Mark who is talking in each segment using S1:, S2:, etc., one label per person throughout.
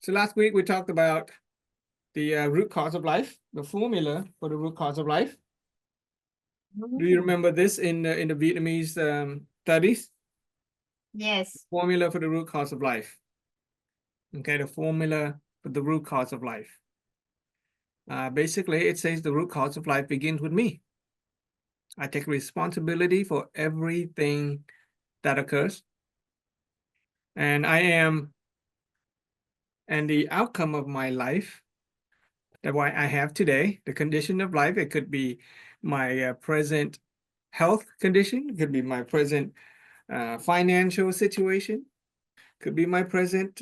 S1: So last week we talked about the root cause of life, the formula for the root cause of life. Do you remember this in the Vietnamese studies?
S2: Yes.
S1: Formula for the root cause of life. Okay, the formula for the root cause of life. Basically, it says the root cause of life begins with me. I take responsibility for everything that occurs. And the outcome of my life, that what I have today, the condition of life, it could be my present health condition, it could be my present financial situation, could be my present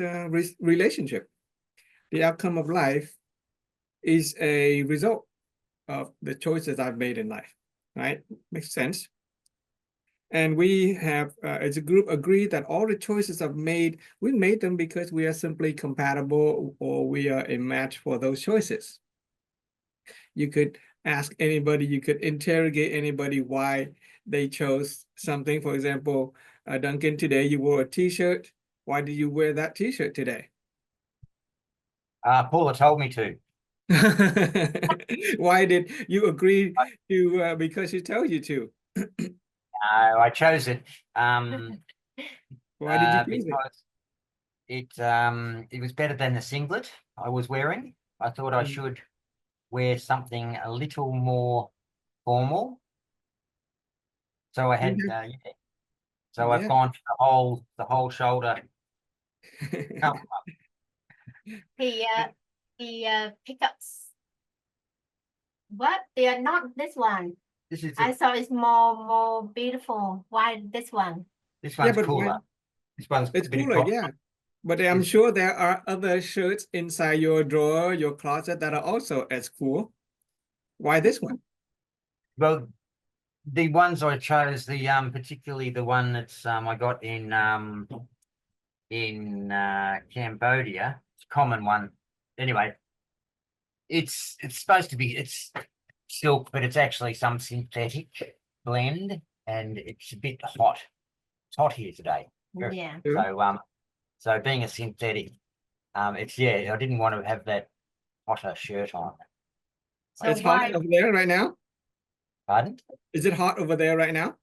S1: relationship. The outcome of life is a result of the choices I've made in life, right? Makes sense. And we have, as a group, agreed that all the choices I've made, we made them because we are simply compatible or we are a match for those choices. You could ask anybody, you could interrogate anybody why they chose something. For example, Duncan, today you wore a t-shirt. Why did you wear that t-shirt today?
S3: Paula told me to.
S1: Why did you agree to, because she told you to?
S3: I chose it.
S1: Why did you choose
S3: because it was better than the singlet I was wearing. I thought I should wear something a little more formal. So I had so I've gone for the whole shoulder.
S2: The pickups. What? They are not this one.
S3: This is
S2: I saw it's more beautiful. Why this one?
S3: This one's
S1: but
S3: cooler. This one's
S1: it's cooler, yeah. But I'm sure there are other shirts inside your drawer, your closet that are also as cool. Why this one?
S3: Well, the ones I chose, the particularly the one that's I got in Cambodia. It's a common one. Anyway, it's supposed to be silk, but it's actually some synthetic blend, and it's a bit hot. It's hot here today.
S2: Yeah.
S3: So being a synthetic, I didn't want to have that hotter shirt on.
S1: So it's hot over there right now?
S3: Pardon?
S1: Is it hot over there right now?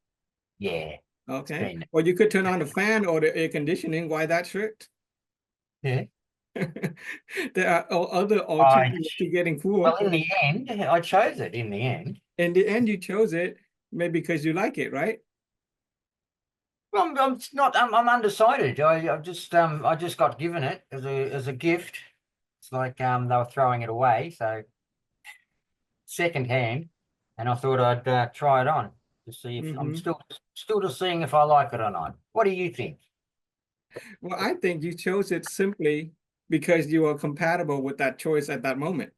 S3: Yeah.
S1: Okay. Well, you could turn on the fan or the air conditioning. Why that shirt?
S3: Yeah.
S1: There are other alternatives to getting cool.
S3: Well, in the end, I chose it in the end.
S1: In the end, you chose it maybe because you like it, right?
S3: Well, I'm undecided. I just got given it as a gift. It's like they were throwing it away, so secondhand, and I thought I'd try it on to see if I'm still just seeing if I like it or not. What do you think?
S1: Well, I think you chose it simply because you are compatible with that choice at that moment.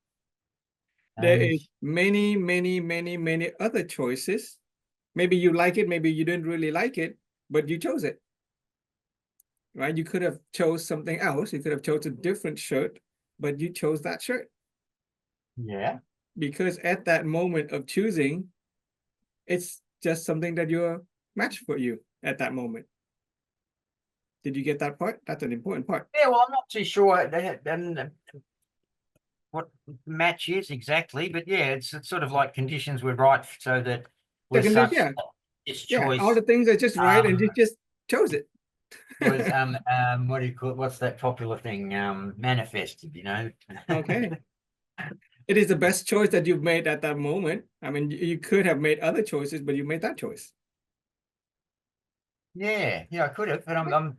S1: There is many, many, many, many other choices. Maybe you like it, maybe you didn't really like it, but you chose it. Right? You could have chose something else. You could have chose a different shirt, but you chose that shirt.
S3: Yeah.
S1: Because at that moment of choosing, it's just something that you're matched for you at that moment. Did you get that part? That's an important part.
S3: Yeah, well, I'm not too sure what match is exactly, but yeah, it's sort of like conditions were right so that with such this choice.
S1: All the things are just right, and you just chose it.
S3: Was what do you call it? What's that popular thing? Manifested, you know.
S1: Okay. It is the best choice that you've made at that moment. I mean, you could have made other choices, but you made that choice.
S3: Yeah, I could have, but I'm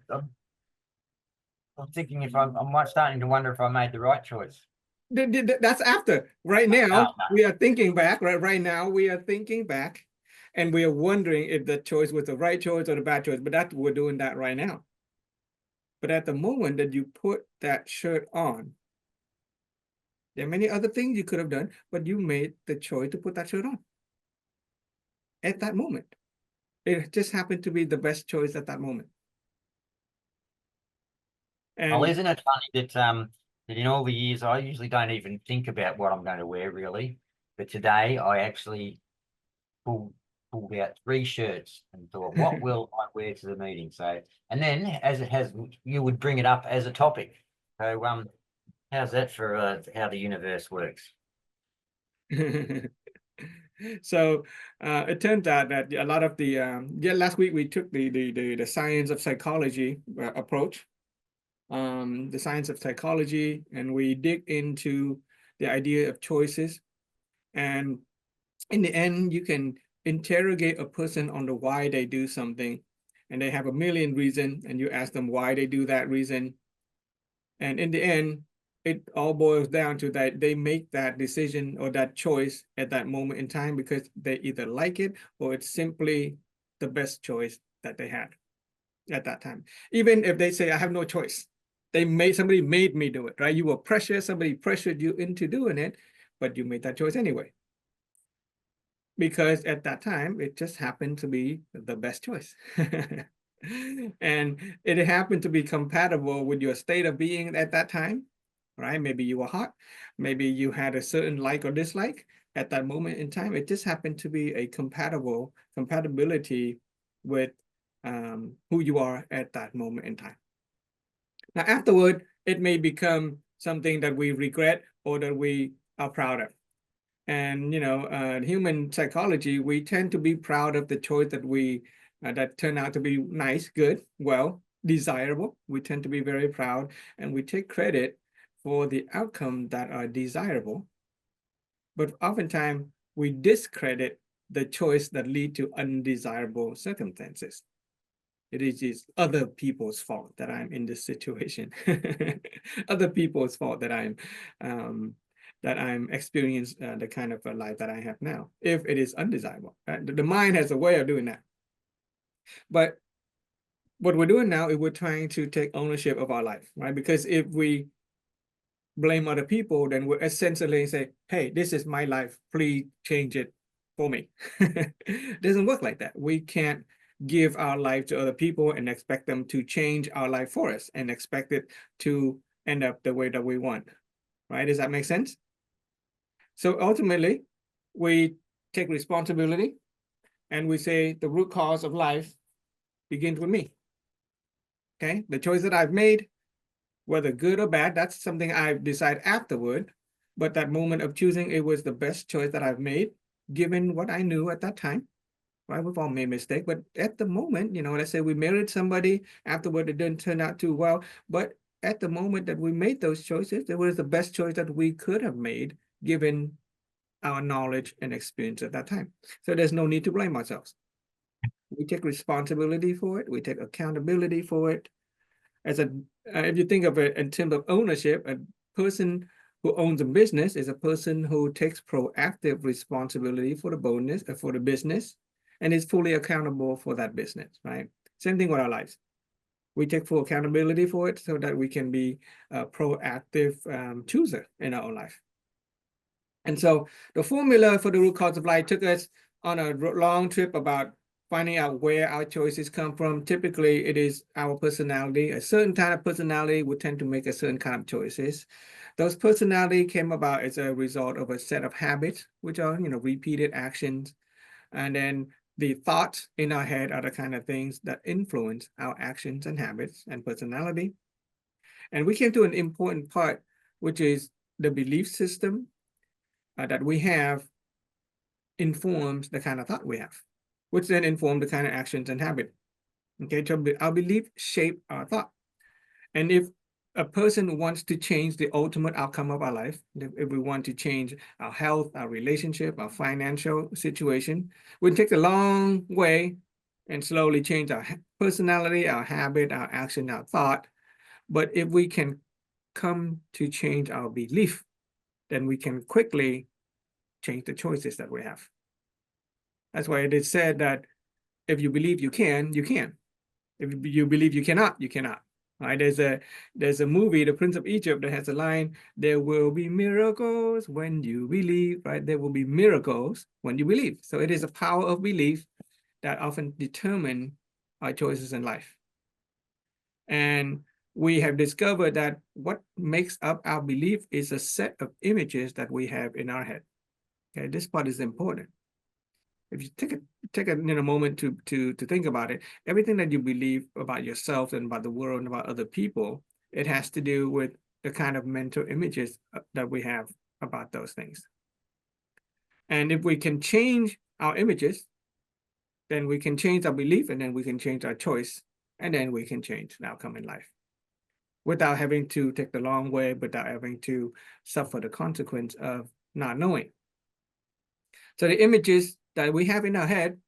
S3: thinking if I'm starting to wonder if I made the right choice.
S1: That's after. Right now, we are thinking back. Right now, we are thinking back, and we are wondering if the choice was the right choice or the bad choice. But we're doing that right now. But at the moment that you put that shirt on, there are many other things you could have done, but you made the choice to put that shirt on. At that moment. It just happened to be the best choice at that moment. And
S3: well, isn't it funny that in all the years I usually don't even think about what I'm going to wear really, but today I actually pulled out 3 shirts and thought, what will I wear to the meeting? So, and then as you would bring it up as a topic. So How's that for how the universe works?
S1: So it turns out that a lot of the last week we took the science of psychology approach, the science of psychology, and we dig into the idea of choices. And in the end, you can interrogate a person on the why they do something, and they have a million reasons, and you ask them why they do that reason. And in the end, it all boils down to that they make that decision or that choice at that moment in time because they either like it or it's simply the best choice that they had at that time. Even if they say, I have no choice, somebody made me do it, right? You were pressured, somebody pressured you into doing it, but you made that choice anyway. Because at that time, it just happened to be the best choice. And it happened to be compatible with your state of being at that time, right? Maybe you were hot, maybe you had a certain like or dislike at that moment in time. It just happened to be a compatibility with who you are at that moment in time. Now, afterward, it may become something that we regret or that we are proud of. And human psychology, we tend to be proud of the choice that we that turn out to be nice, good, well, desirable. We tend to be very proud, and we take credit for the outcome that are desirable. But oftentimes we discredit the choice that lead to undesirable circumstances. It is other people's fault that I'm in this situation. Other people's fault that I'm experiencing the kind of a life that I have now, if it is undesirable. The mind has a way of doing that. But what we're doing now is we're trying to take ownership of our life, right? Because if we blame other people, then we're essentially say, hey, this is my life, please change it for me. It doesn't work like that. We can't give our life to other people and expect them to change our life for us and expect it to end up the way that we want, right? Does that make sense? So ultimately, we take responsibility and we say the root cause of life begins with me. Okay, the choice that I've made, whether good or bad, that's something I've decided afterward. But that moment of choosing, it was the best choice that I've made, given what I knew at that time. Right, we've all made mistakes, but at the moment, let's say we married somebody, afterward it didn't turn out too well. But at the moment that we made those choices, it was the best choice that we could have made, given our knowledge and experience at that time. So there's no need to blame ourselves. We take responsibility for it. We take accountability for it. If you think of it in terms of ownership, a person who owns a business is a person who takes proactive responsibility for the business, and is fully accountable for that business, right? Same thing with our lives. We take full accountability for it so that we can be a proactive chooser in our own life. And so the formula for the root cause of life took us on a long trip about finding out where our choices come from. Typically, it is our personality. A certain kind of personality would tend to make a certain kind of choices. Those personality came about as a result of a set of habits, which are, repeated actions. And then the thoughts in our head are the kind of things that influence our actions and habits and personality. And we came to an important part, which is the belief system that we have informs the kind of thought we have, which then inform the kind of actions and habit. Okay, so our belief shape our thought. And if a person wants to change the ultimate outcome of our life, if we want to change our health, our relationship, our financial situation, we take a long way and slowly change our personality, our habit, our action, our thought. But if we can come to change our belief, then we can quickly change the choices that we have. That's why it is said that if you believe you can, you can. If you believe you cannot, you cannot. Right? There's a movie, The Prince of Egypt, that has a line, there will be miracles when you believe, right? There will be miracles when you believe. So it is a power of belief that often determine our choices in life. And we have discovered that what makes up our belief is a set of images that we have in our head. Okay, this part is important. If you take a moment to think about it, everything that you believe about yourself and about the world and about other people, it has to do with the kind of mental images that we have about those things. And if we can change our images, then we can change our belief, and then we can change our choice, and then we can change the outcome in life without having to take the long way, without having to suffer the consequence of not knowing. So the images that we have in our head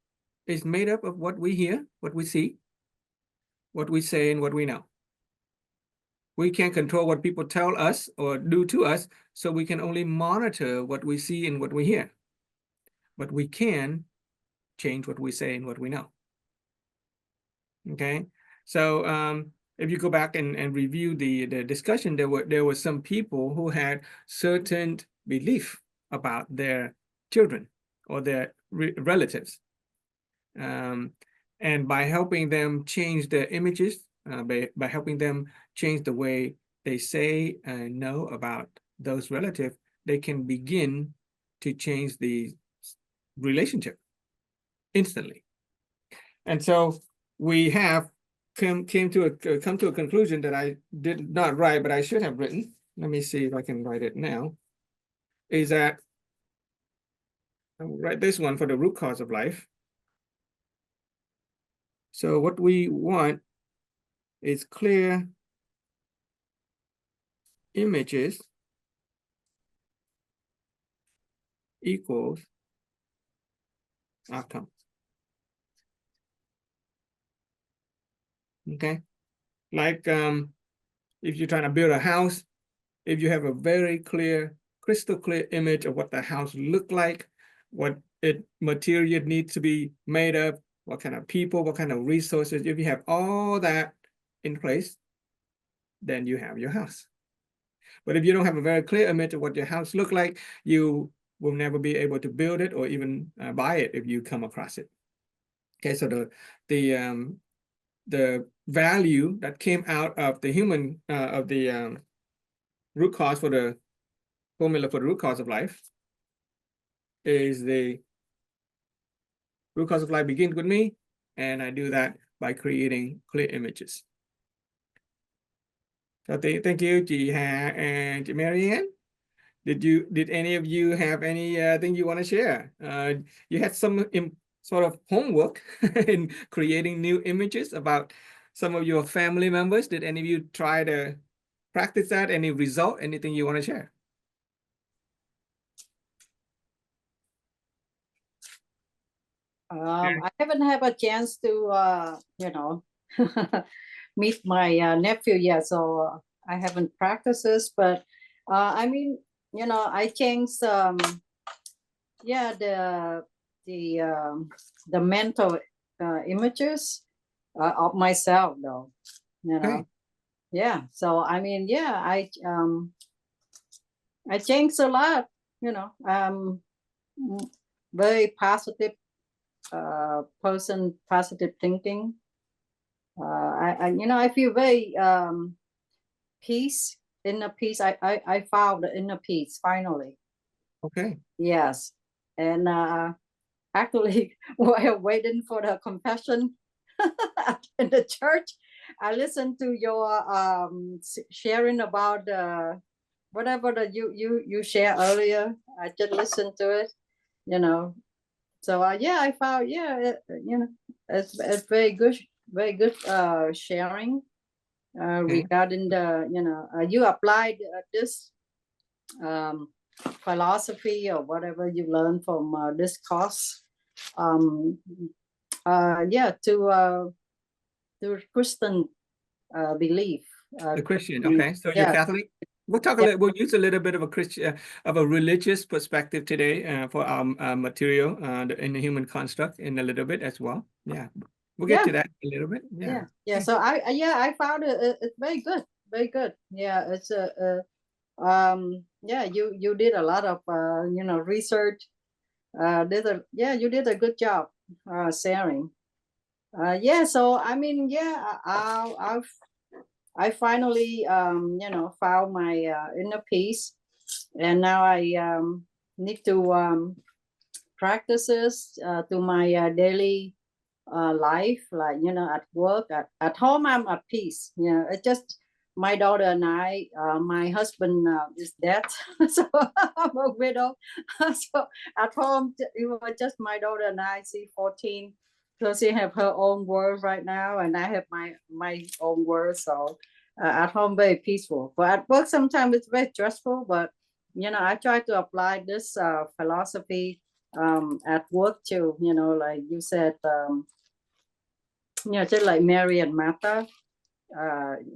S1: is made up of what we hear, what we see, what we say, and what we know. We can't control what people tell us or do to us, so we can only monitor what we see and what we hear. But we can change what we say and what we know. Okay, so if you go back and review the discussion, there were some people who had certain belief about their children or their relatives. And by helping them change their images, by helping them change the way they say and know about those relatives, they can begin to change the relationship instantly. And so we have come to a conclusion that I did not write, but I should have written. Let me see if I can write it now. Is that I'll write this one for the root cause of life. So what we want is clear images equals outcome. Okay, like if you're trying to build a house, if you have a very clear, crystal clear image of what the house looked like, what material needs to be made of, what kind of people, what kind of resources, if you have all that in place, then you have your house. But if you don't have a very clear image of what your house look like, you will never be able to build it or even buy it if you come across it. Okay, so the value that came out of the human of the root cause for the formula for the root cause of life is the root cause of life begins with me, and I do that by creating clear images. So thank you, chị Hà and chị Marianne. Did any of you have any thing you want to share? You had some sort of homework in creating new images about some of your family members. Did any of you try to practice that? Any result? Anything you want to share?
S4: I haven't had a chance to, meet my nephew yet, so I haven't practiced this. But I mean, I changed, the mental images of myself, though.
S1: Okay.
S4: Yeah. So I mean, yeah, I changed a lot. Very positive person, positive thinking. I feel very peace, inner peace. I found the inner peace finally.
S1: Okay.
S4: Yes. And actually, while waiting for the confession in the church, I listened to your sharing about whatever that you shared earlier. I just listened to it, So yeah, I found it's very good sharing regarding the you applied this philosophy or whatever you learned from this course to Christian belief.
S1: The Christian, okay. So you're Catholic. We'll talk a little. We'll use a little bit of a Christian, of a religious perspective today for our material in the human construct in a little bit as well. Yeah, we'll get to that a little bit. Yeah.
S4: So I found it's very good, very good. Yeah, it's you did a lot of research. You did a good job sharing. So I mean, I finally found my inner peace, and now I need to practice this to my daily life, like at work, at home I'm at peace. It's just my daughter and I, my husband is dead, so I'm a widow. So at home, it was just my daughter and I. She's 14, so she have her own world right now, and I have my own world. So at home, very peaceful. But at work, sometimes it's very stressful. But I try to apply this philosophy at work too. Like you said, just like Mary and Martha.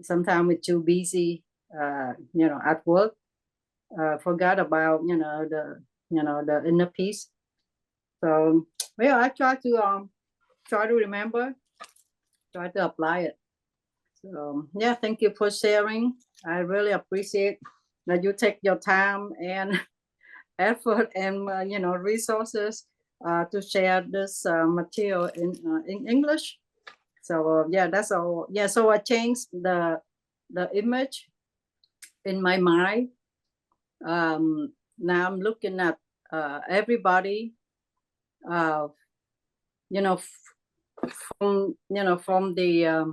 S4: Sometimes we're too busy, at work, forgot about, the inner peace. So, well, I try to remember, try to apply it. So, yeah, thank you for sharing. I really appreciate that you take your time and effort and, resources to share this material in English. So yeah, that's all. Yeah, so I changed the image in my mind. Now I'm looking at everybody, from the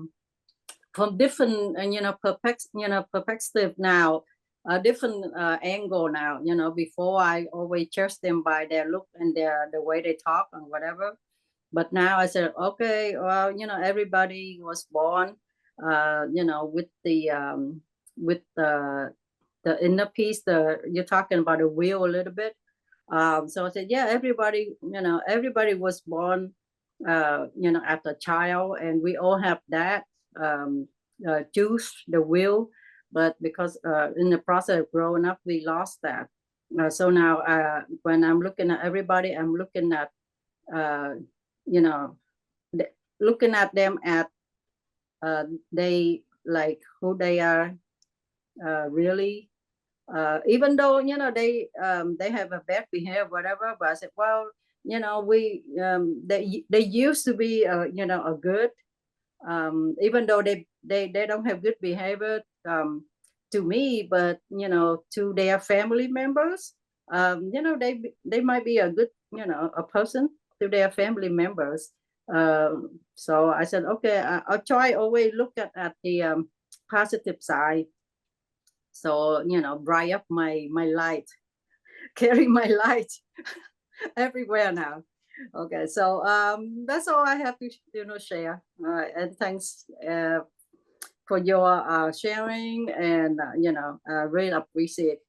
S4: from different perspective now, a different angle now. Before I always judge them by their look and the way they talk and whatever. But now I said, okay, well, everybody was born, with the inner peace. You're talking about the will a little bit. So I said, yeah, everybody was born, as a child, and we all have that, choose the will. But because in the process of growing up, we lost that. So now when I'm looking at everybody, I'm looking at, looking at them at they like who they are really, even though they have a bad behavior, whatever. But I said, well, we they used to be a good, even though they don't have good behavior to me, but to their family members, they might be a good, a person to their family members. So I said, okay, I'll try always look at the positive side. So bright up my light, carry my light everywhere now. Okay, so that's all I have to share. And thanks for your sharing, and really appreciate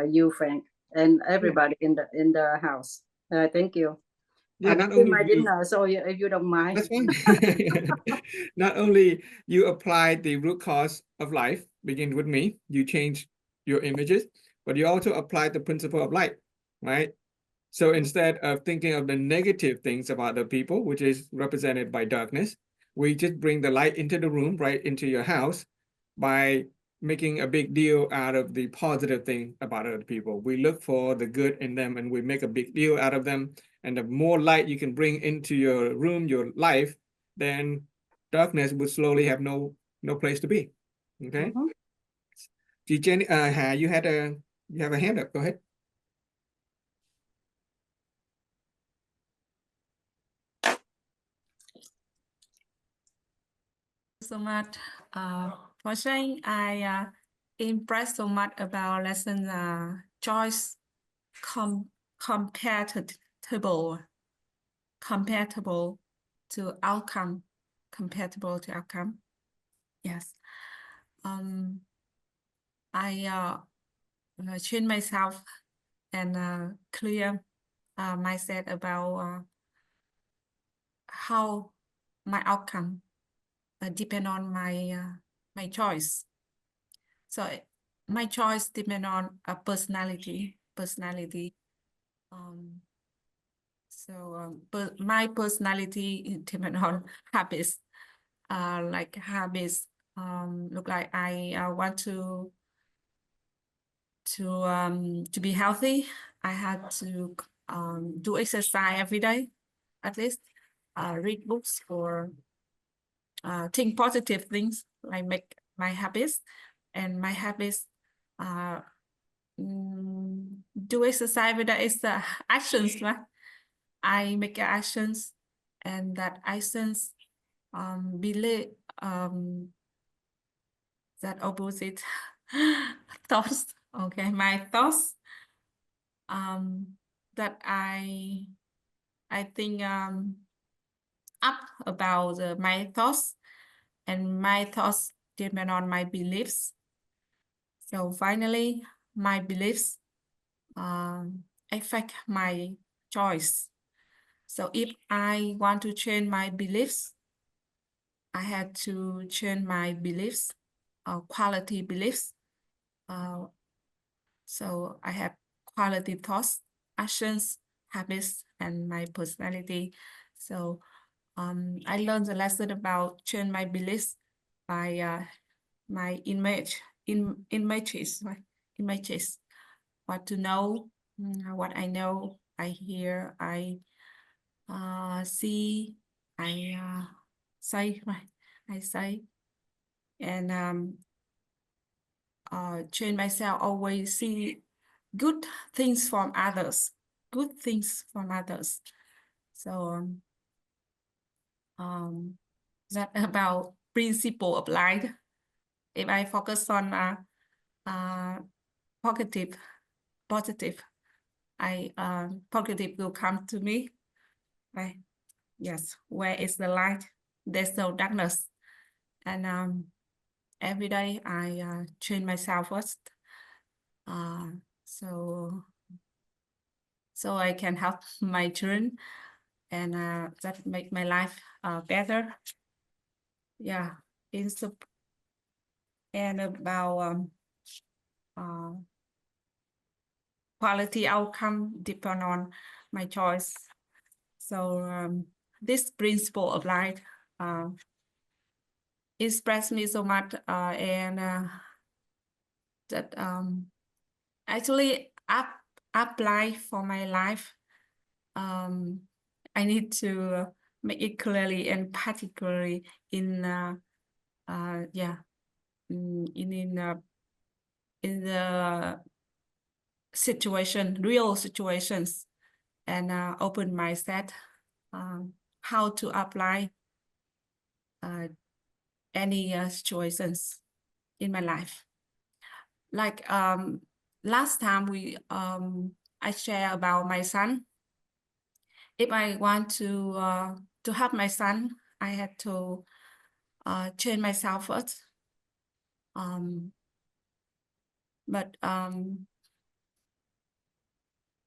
S4: you, Frank, and everybody in the house. Thank you.
S1: Yeah,
S4: I'm
S1: not
S4: doing
S1: only
S4: my
S1: you,
S4: dinner, so if you don't mind.
S1: that's fine. Not only you applied the root cause of life, begin with me, you change your images, but you also applied the principle of light, right? So instead of thinking of the negative things about the people, which is represented by darkness, we just bring the light into the room, right into your house, by making a big deal out of the positive thing about other people. We look for the good in them and we make a big deal out of them. And the more light you can bring into your room, your life, then darkness would slowly have no place to be. Okay. Jenny, you have a hand up. Go ahead.
S5: So much for saying I impressed so much about lesson choice compatible to outcome, compatible to outcome. Yes. I train myself and clear mindset about how my outcome depend on my choice. So my choice depend on a personality. But my personality depend on habits. Like habits. Look like I want to be healthy. I had to do exercise every day, at least. Read books or think positive things, like make my habits. And my habits do exercise with the actions, right? I make actions, and that actions believe that opposite thoughts. Okay, my thoughts. That I think up about my thoughts, and my thoughts depend on my beliefs. So finally, my beliefs affect my choice. So if I want to change my beliefs, I had to change my beliefs, quality beliefs. So I have quality thoughts, actions, habits, and my personality. So I learned the lesson about change my beliefs by my images, what to know, what I know, I hear, I see, I say, right? I say, and train myself always see good things from others, good things from others. So that about principle of life. If I focus on positive, positive will come to me, right? Yes, where is the light, there's no darkness. And every day I train myself first, so I can help my children, and that make my life better. Yeah, and about quality outcome depend on my choice. So this principle of life inspires me so much, and that actually apply for my life. I need to make it clearly and particularly in the situation, real situations, and open mindset, how to apply any situations in my life. Like last time I share about my son. If I want to help my son, I had to change myself first. But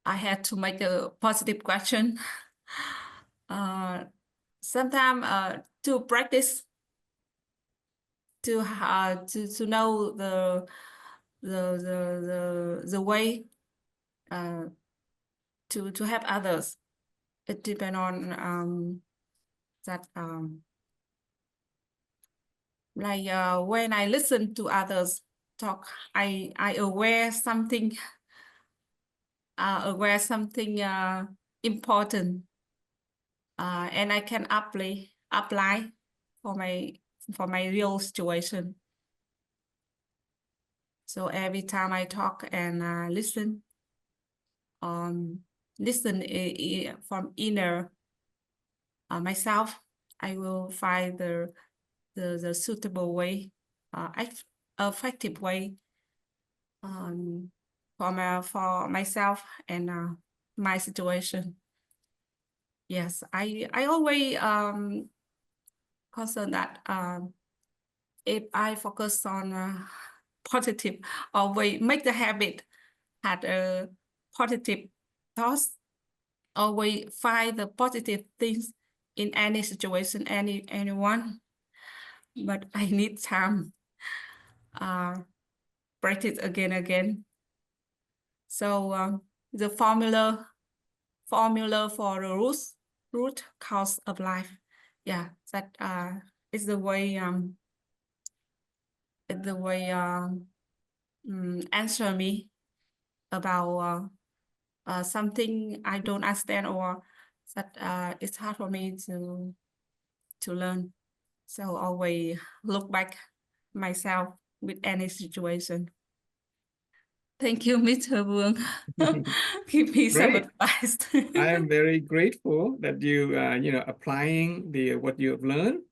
S5: I had to make a positive question. Sometimes to practice, to know the way to help others. It depends on that like when I listen to others talk, I aware something important, and I can apply for my real situation. So every time I talk and listen from inner myself, I will find the suitable way, effective way for myself and my situation. Yes, I always concern that if I focus on positive, always make the habit had a positive thoughts, always find the positive things in any situation, anyone. But I need time, practice again. So the formula for the root cause of life, yeah, that is the way answer me about something I don't understand, or that it's hard for me to learn. So always look back myself with any situation. Thank you, Mr. Vương. Give me some
S1: Great.
S5: advice.
S1: I am very grateful that you applying what you have learned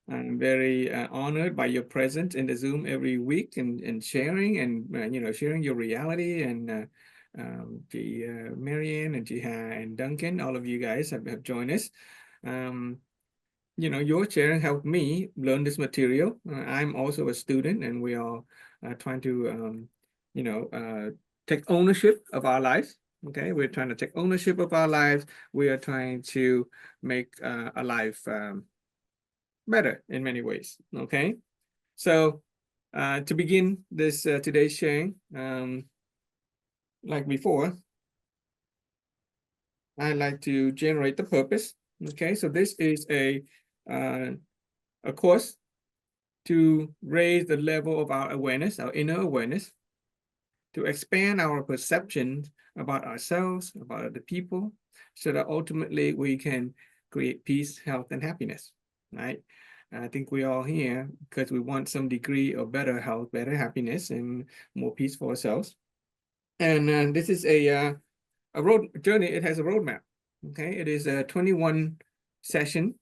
S1: I'm very honored by your presence in the Zoom every week and sharing and sharing your reality and Marianne and Jiha and Duncan, all of you guys have joined us. Your sharing helped me learn this material. I'm also a student, and we are trying to take ownership of our lives. Okay, we're trying to take ownership of our lives. We are trying to make a life better in many ways. Okay, so to begin this today's sharing, like before, I like to generate the purpose. Okay, so this is a course to raise the level of our awareness, our inner awareness, to expand our perceptions about ourselves, about other people, so that ultimately we can create peace, health, and happiness, right? I think we all here because we want some degree of better health, better happiness, and more peace for ourselves. And this is a road journey. It has a roadmap. Okay, it is a 21 session,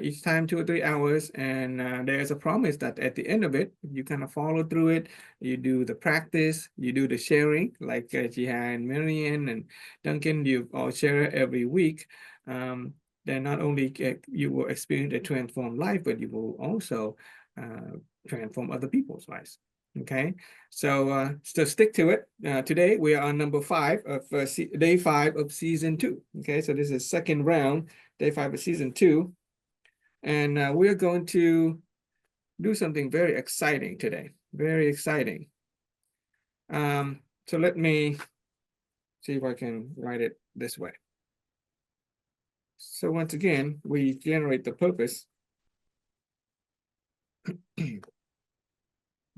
S1: each time 2 or 3 hours, and there's a promise that at the end of it, you kind of follow through it. You do the practice, you do the sharing, like Jihan and Marianne and Duncan, you all share every week. Then not only you will experience a transformed life, but you will also transform other people's lives. Okay, so stick to it. Today we are on number 5 of day 5 of season 2. Okay, so this is second round, day 5 of season 2. And we're going to do something very exciting today, very exciting. So let me see if I can write it this way. So once again, we generate the purpose.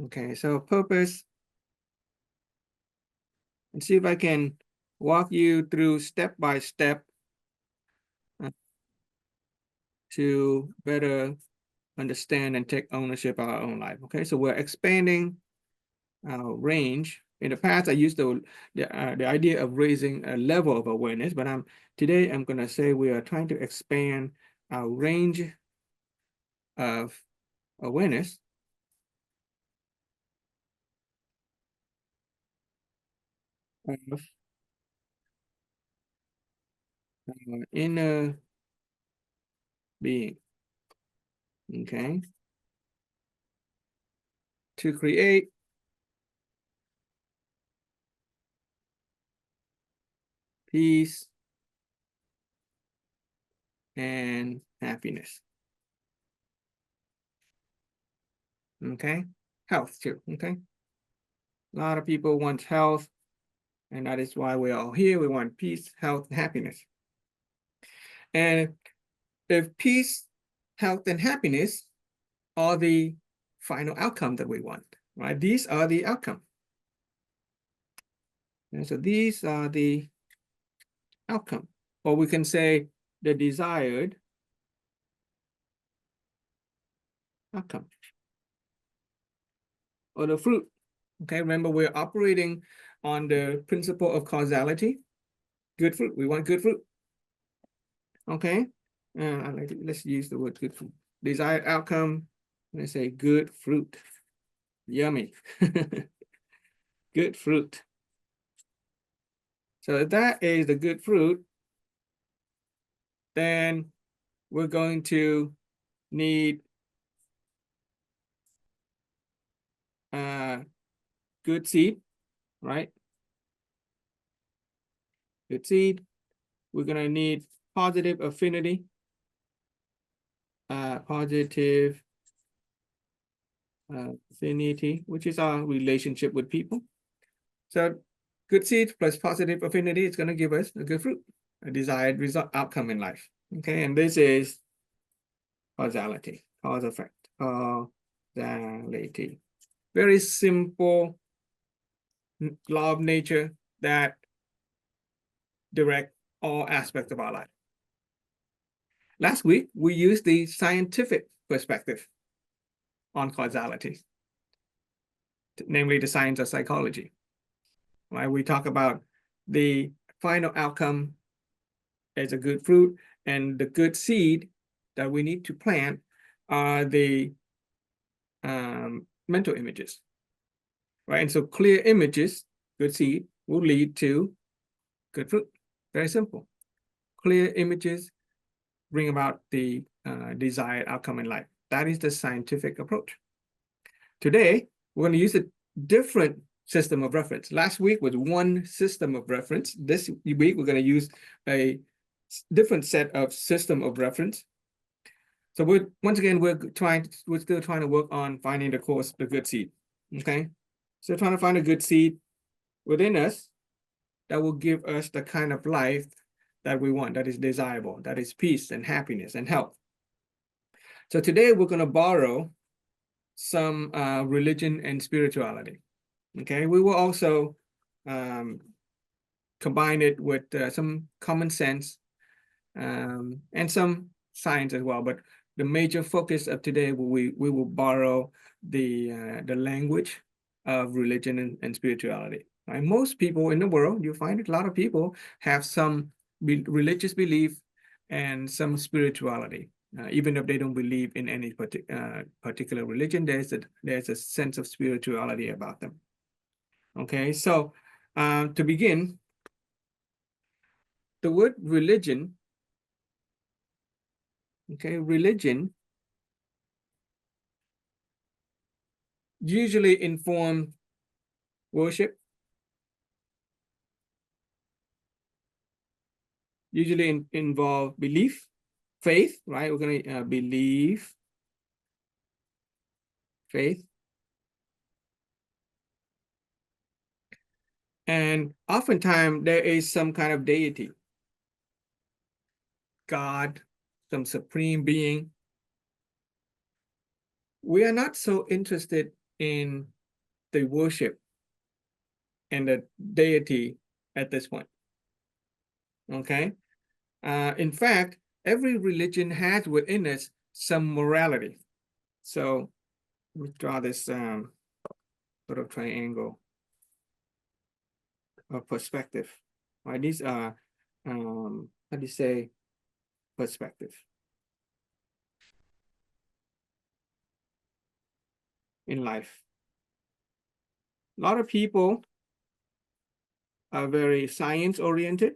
S1: Okay, so purpose. And see if I can walk you through step by step to better understand and take ownership of our own life. Okay, so we're expanding our range. In the past, I used the idea of raising a level of awareness, but today I'm going to say we are trying to expand our range of awareness of our inner being. Okay, to create peace and happiness. Okay, health too. Okay, a lot of people want health, and that is why we're all here. We want peace, health, and happiness. And if peace, health, and happiness are the final outcome that we want, right? These are the outcome. And so these are the outcome, or we can say the desired outcome, or the fruit. Okay, remember we're operating on the principle of causality. Good fruit, we want good fruit. Okay, let's use the word good fruit. Desired outcome, let's say good fruit. Yummy. Good fruit. So if that is the good fruit, then we're going to need good seed, right? Good seed. We're going to need positive affinity, affinity, which is our relationship with people. So good seed plus positive affinity is going to give us a good fruit, a desired result outcome in life. Okay, and this is causality, cause effect, causality. Very simple law of nature that direct all aspects of our life. Last week, we used the scientific perspective on causality, namely the science of psychology. Right? We talk about the final outcome as a good fruit and the good seed that we need to plant are the mental images, right? And so clear images, good seed, will lead to good fruit. Very simple. Clear images bring about the desired outcome in life. That is the scientific approach. Today, we're going to use a different system of reference. Last week was one system of reference. This week, we're going to use a different set of system of reference. So once again, we're still trying to work on finding the good seed. Okay, so trying to find a good seed within us that will give us the kind of life that we want, that is desirable, that is peace and happiness and health. So today we're going to borrow some religion and spirituality. Okay, we will also combine it with some common sense and some science as well. But the major focus of today, we will borrow the language of religion and spirituality. Right? Most people in the world, you find a lot of people have some religious belief and some spirituality. Even if they don't believe in any particular religion, there's a sense of spirituality about them. Okay, so to begin, the word religion, okay, religion usually inform worship, usually involve belief, faith, right? We're going to believe, faith. And oftentimes there is some kind of deity, God, some supreme being. We are not so interested in the worship and the deity at this point. Okay. In fact, every religion has within us some morality. So let me draw this sort of triangle of perspective. Right, these are how do you say perspective in life? A lot of people are very science oriented.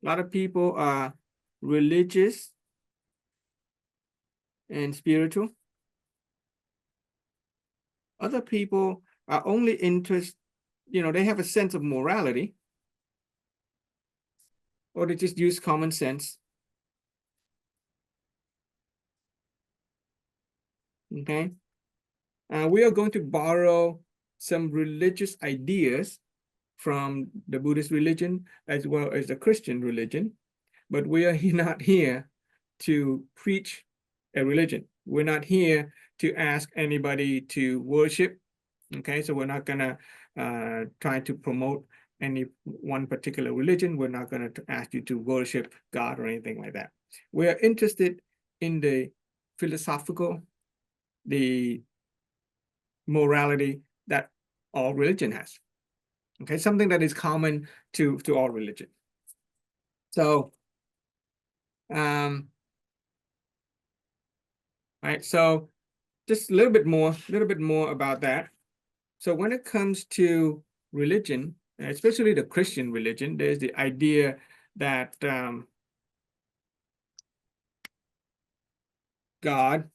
S1: A lot of people are religious and spiritual. Other people are only interested, they have a sense of morality, or they just use common sense. Okay. We are going to borrow some religious ideas from the Buddhist religion as well as the Christian religion, but we are not here to preach a religion. We're not here to ask anybody to worship. Okay, so we're not gonna try to promote any one particular religion. We're not gonna ask you to worship God or anything like that. We are interested in the philosophical, the morality that all religion has. Okay, something that is common to all religion. So, right, so just a little bit more about that. So when it comes to religion, especially the Christian religion, there's the idea that God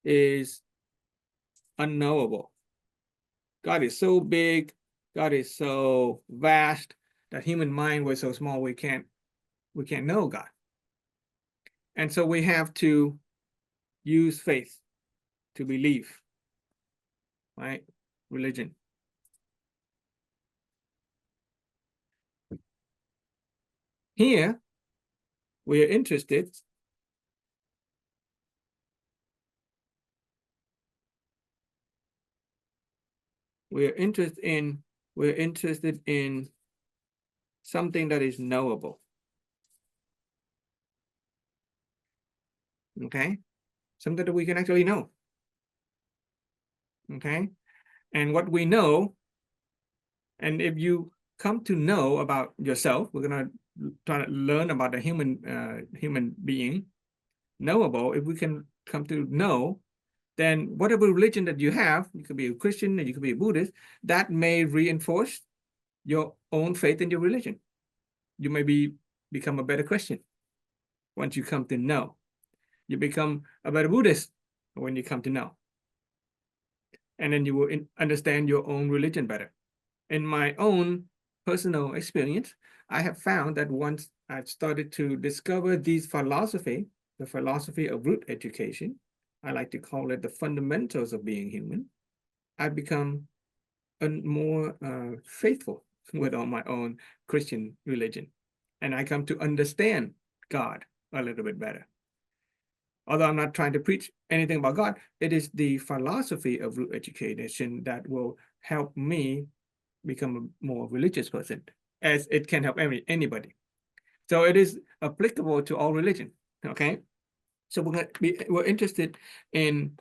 S1: is unknowable. God is so big, God is so vast that human mind was so small we can't know God. And so we have to use faith to believe, right? Religion. Here, we are interested we're interested in something that is knowable. Okay, something that we can actually know. Okay, and what we know, and if you come to know about yourself, we're gonna try to learn about the human being. Knowable, if we can come to know, then whatever religion that you have, you could be a Christian and you could be a Buddhist, that may reinforce your own faith in your religion. You may become a better Christian once you come to know. You become a better Buddhist when you come to know. And then you will understand your own religion better. In my own personal experience, I have found that once I've started to discover these philosophy, the philosophy of root education, I like to call it the fundamentals of being human, I've become more faithful with my own Christian religion. And I come to understand God a little bit better. Although I'm not trying to preach anything about God, it is the philosophy of root education that will help me become a more religious person, as it can help anybody. So it is applicable to all religion. Okay, so we're interested in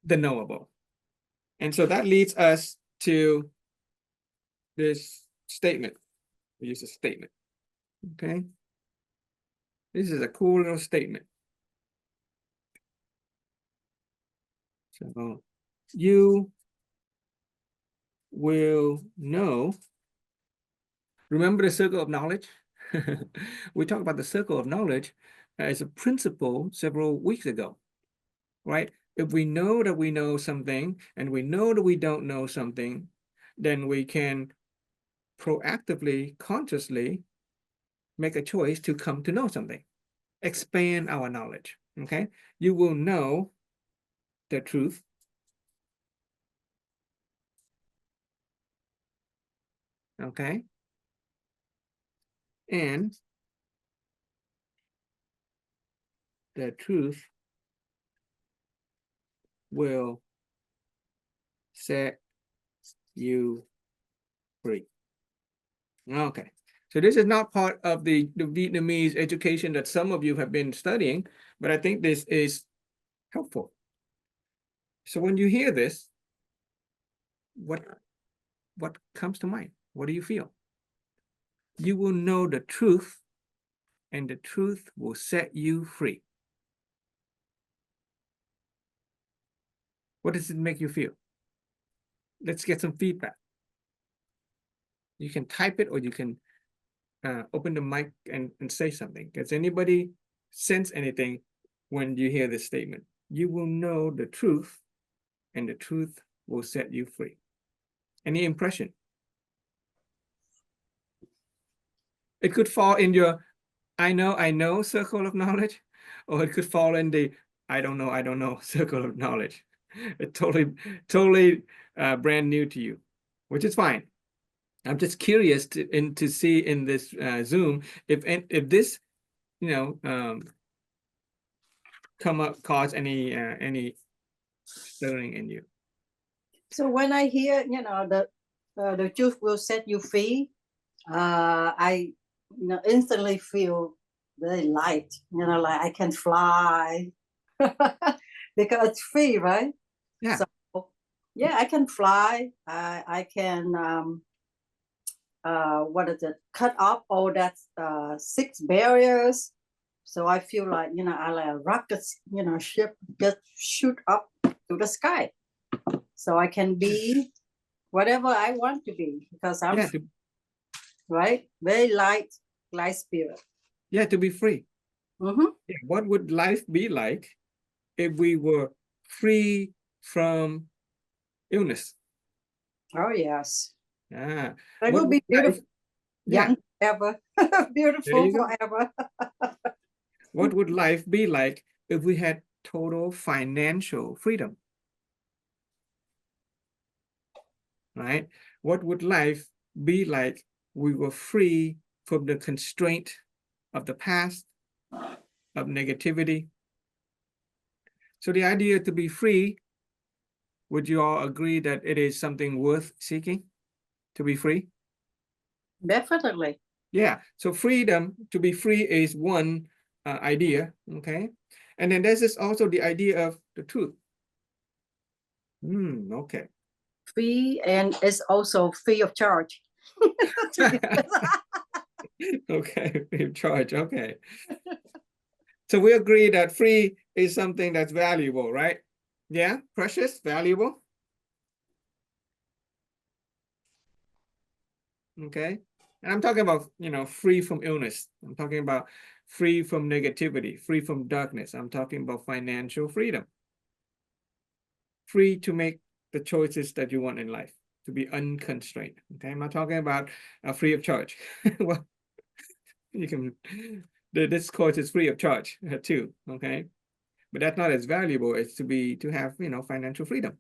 S1: the knowable, and so that leads us to this statement. We use a statement. Okay, this is a cool little statement. So you will know. Remember the circle of knowledge? We talked about the circle of knowledge as a principle several weeks ago, right? If we know that we know something and we know that we don't know something, then we can proactively, consciously make a choice to come to know something, expand our knowledge, okay? You will know the truth. Okay? And the truth will set you free. Okay, so this is not part of the Vietnamese education that some of you have been studying, but I think this is helpful. So when you hear this, what comes to mind? What do you feel? You will know the truth, and the truth will set you free. What does it make you feel? Let's get some feedback. You can type it, or you can open the mic and say something. Does anybody sense anything when you hear this statement? You will know the truth, and the truth will set you free. Any impression? It could fall in your I know circle of knowledge, or it could fall in the I don't know circle of knowledge. It's totally brand new to you, which is fine. I'm just curious to see in this Zoom if this, cause any stirring in you.
S4: So when I hear, the truth will set you free, I instantly feel very light, like I can fly because it's free, right?
S1: Yeah.
S4: So yeah, I can fly. I can cut off all that 6 barriers. So I feel like, I like a rocket, ship just shoot up to the sky. So I can be whatever I want to be, because I'm right, very light spirit.
S1: Yeah, to be free.
S4: Mm-hmm.
S1: Yeah, what would life be like if we were free from illness?
S4: Oh yes.
S1: Ah,
S4: That
S1: what
S4: would be
S1: would
S4: beautiful.
S1: yeah.
S4: Young forever. Beautiful forever.
S1: What would life be like if we had total financial freedom? Right? What would life be like we were free from the constraint of the past, of negativity? So the idea to be free, would you all agree that it is something worth seeking, to be free?
S4: Definitely.
S1: Yeah, so freedom, to be free, is one idea, okay? And then there's also the idea of the truth. Okay.
S4: Free, and it's also free of charge.
S1: Okay, free of charge, okay. So we agree that free is something that's valuable, right? Yeah, precious, valuable. Okay. And I'm talking about, free from illness. I'm talking about free from negativity, free from darkness. I'm talking about financial freedom. Free to make the choices that you want in life, to be unconstrained. Okay. I'm not talking about free of charge. Well, you can, this course is free of charge too. Okay. But that's not as valuable as to have, financial freedom.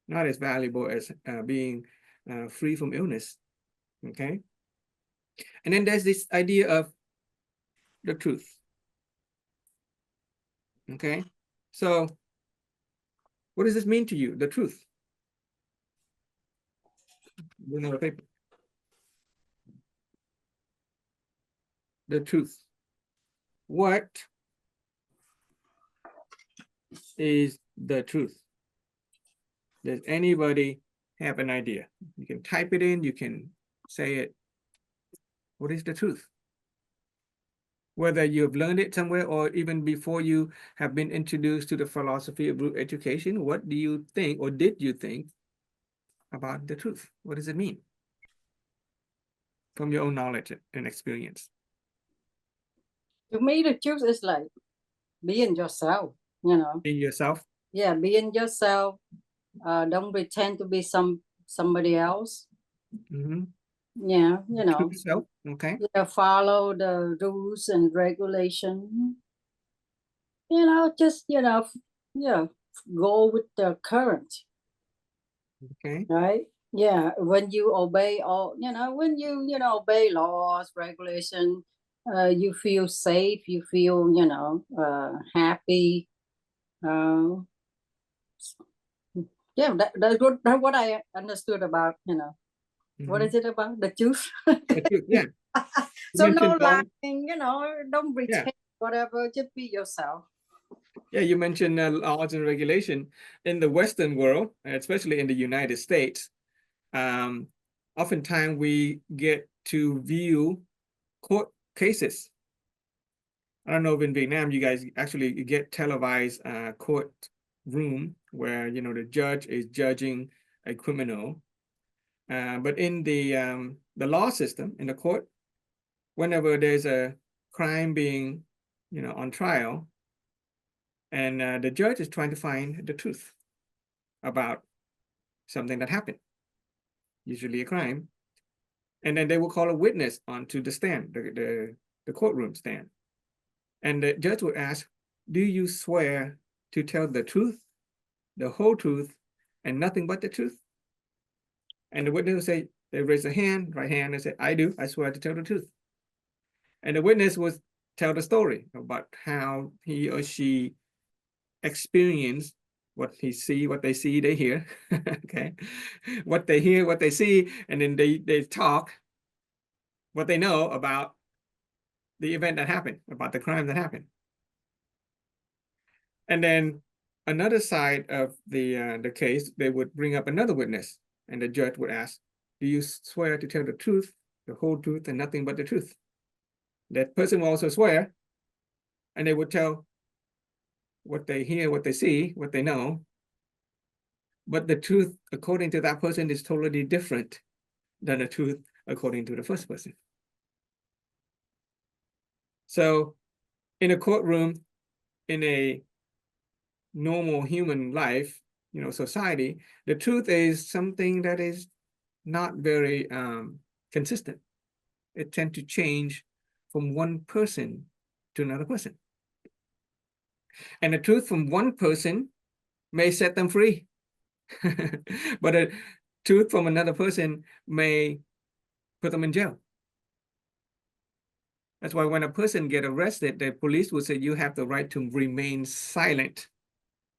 S1: Not as valuable as being free from illness. Okay. And then there's this idea of the truth. Okay. So what does this mean to you, the truth? You know the paper. The truth. What is the truth? Does anybody have an idea? You can type it in, you can say it. What is the truth? Whether you've learned it somewhere or even before you have been introduced to the philosophy of group education, what do you think or did you think about the truth? What does it mean? From your own knowledge and experience.
S4: To me, the truth is like being yourself,
S1: In yourself.
S4: Yeah, being yourself. Don't pretend to be somebody else.
S1: Mm-hmm.
S4: Yeah,
S1: True self. Okay.
S4: Yeah, follow the rules and regulation. Just yeah, go with the current.
S1: Okay.
S4: Right? Yeah, when you obey when you obey laws, regulation, you feel safe, you feel happy. Yeah, that's what I understood about what is it about the truth?
S1: The truth, yeah.
S4: So
S1: You
S4: no
S1: mentioned law.
S4: lying, don't pretend whatever, just be yourself.
S1: Yeah, you mentioned laws and regulation in the Western world, especially in the United States. Oftentimes we get to view court cases. I don't know if in Vietnam you guys actually get televised court room where the judge is judging a criminal. But in the law system in the court, whenever there's a crime being on trial, and the judge is trying to find the truth about something that happened, usually a crime, and then they will call a witness onto the stand, the courtroom stand, and the judge would ask, "Do you swear to tell the truth, the whole truth, and nothing but the truth?" And the witness will say, they raise a hand, right hand, and say, "I do. I swear to tell the truth." And the witness would tell the story about how he or she experienced what they see, they hear. Okay, what they hear, what they see, and then they talk what they know about the event that happened, about the crime that happened. And then another side of the case, they would bring up another witness, and the judge would ask, "Do you swear to tell the truth, the whole truth, and nothing but the truth?" That person will also swear, and they would tell what they hear, what they see, what they know. But the truth, according to that person, is totally different than the truth according to the first person. So in a courtroom, in a normal human life, society, the truth is something that is not very consistent. It tends to change from one person to another person. And the truth from one person may set them free. But the truth from another person may put them in jail. That's why when a person gets arrested, the police will say you have the right to remain silent,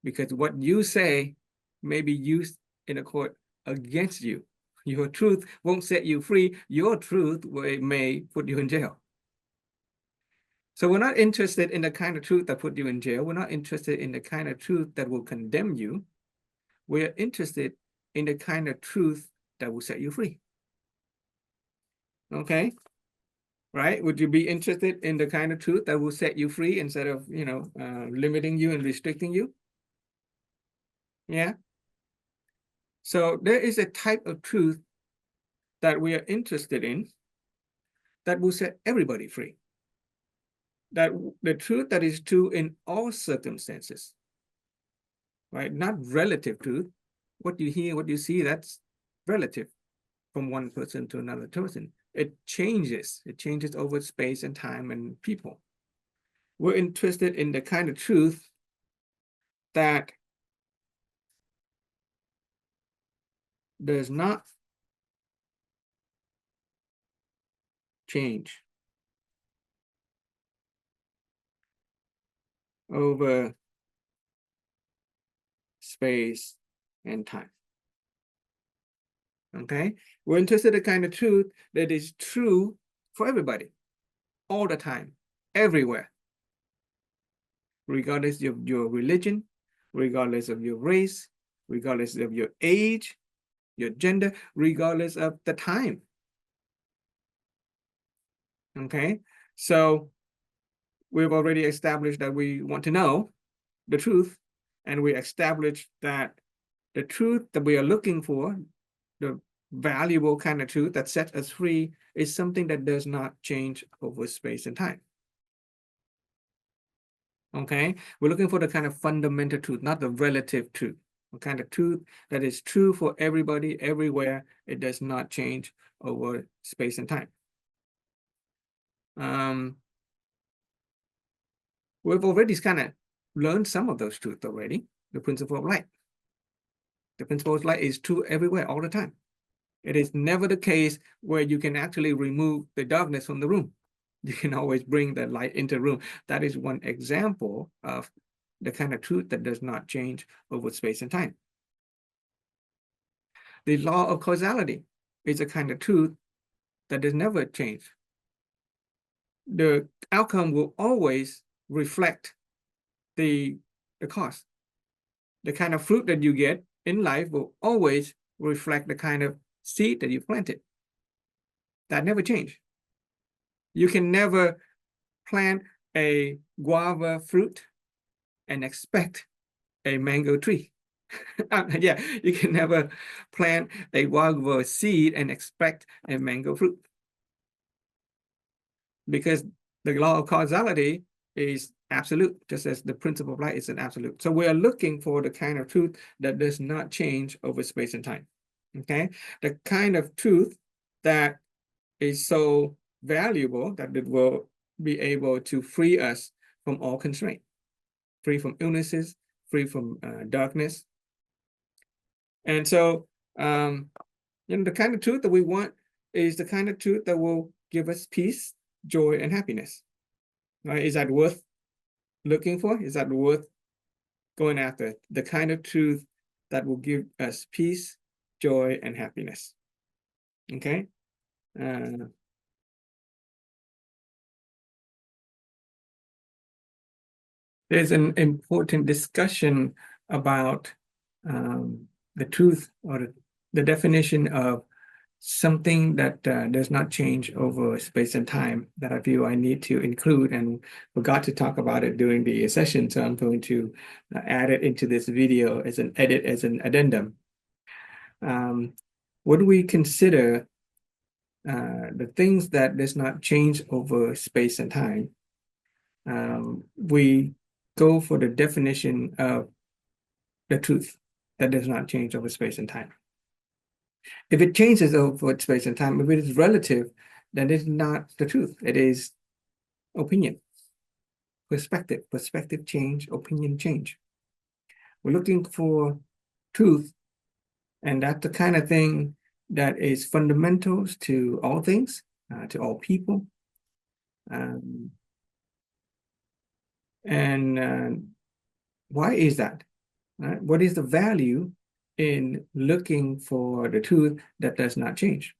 S1: because what you say may be used in a court against you. Your truth won't set you free. Your truth may put you in jail. So we're not interested in the kind of truth that put you in jail. We're not interested in the kind of truth that will condemn you. We're interested in the kind of truth that will set you free. Okay? right? Would you be interested in the kind of truth that will set you free instead of, limiting you and restricting you? Yeah. So there is a type of truth that we are interested in that will set everybody free. That the truth that is true in all circumstances, right? Not relative truth. What you hear, what you see, that's relative from one person to another person. It changes over space and time and people. We're interested in the kind of truth that does not change over space and time. Okay, we're interested in the kind of truth that is true for everybody, all the time, everywhere, regardless of your religion, regardless of your race, regardless of your age, your gender, regardless of the time. Okay, so we've already established that we want to know the truth, and we established that the truth that we are looking for, the valuable kind of truth that sets us free, is something that does not change over space and time. Okay, we're looking for the kind of fundamental truth, not the relative truth. The kind of truth that is true for everybody, everywhere. It does not change over space and time. We've already kind of learned some of those truths already. The principle of light. The principle of light is true everywhere, all the time. It is never the case where you can actually remove the darkness from the room. You can always bring the light into the room. That is one example of the kind of truth that does not change over space and time. The law of causality is a kind of truth that does never change. The outcome will always reflect the cause. The kind of fruit that you get in life will always reflect the kind of seed that you planted. That never change. You can never plant a guava fruit and expect a mango tree. Yeah, you can never plant a guava seed and expect a mango fruit. Because the law of causality is absolute, just as the principle of light is an absolute. So we are looking for the kind of truth that does not change over space and time. Okay, the kind of truth that is so valuable that it will be able to free us from all constraint, free from illnesses, free from darkness. And so, the kind of truth that we want is the kind of truth that will give us peace, joy, and happiness. Right? Is that worth looking for? Is that worth going after? The kind of truth that will give us peace, joy, and happiness. Okay. There's an important discussion about the truth or the definition of something that does not change over space and time that I feel I need to include, and forgot to talk about it during the session. So I'm going to add it into this video as an edit, as an addendum. When we consider the things that does not change over space and time, we go for the definition of the truth that does not change over space and time. If it changes over space and time, if it is relative, then it's not the truth. It is opinion, perspective change, opinion change. We're looking for truth, and that's the kind of thing that is fundamentals to all things, to all people. Why is that? Right? What is the value in looking for the truth that does not change?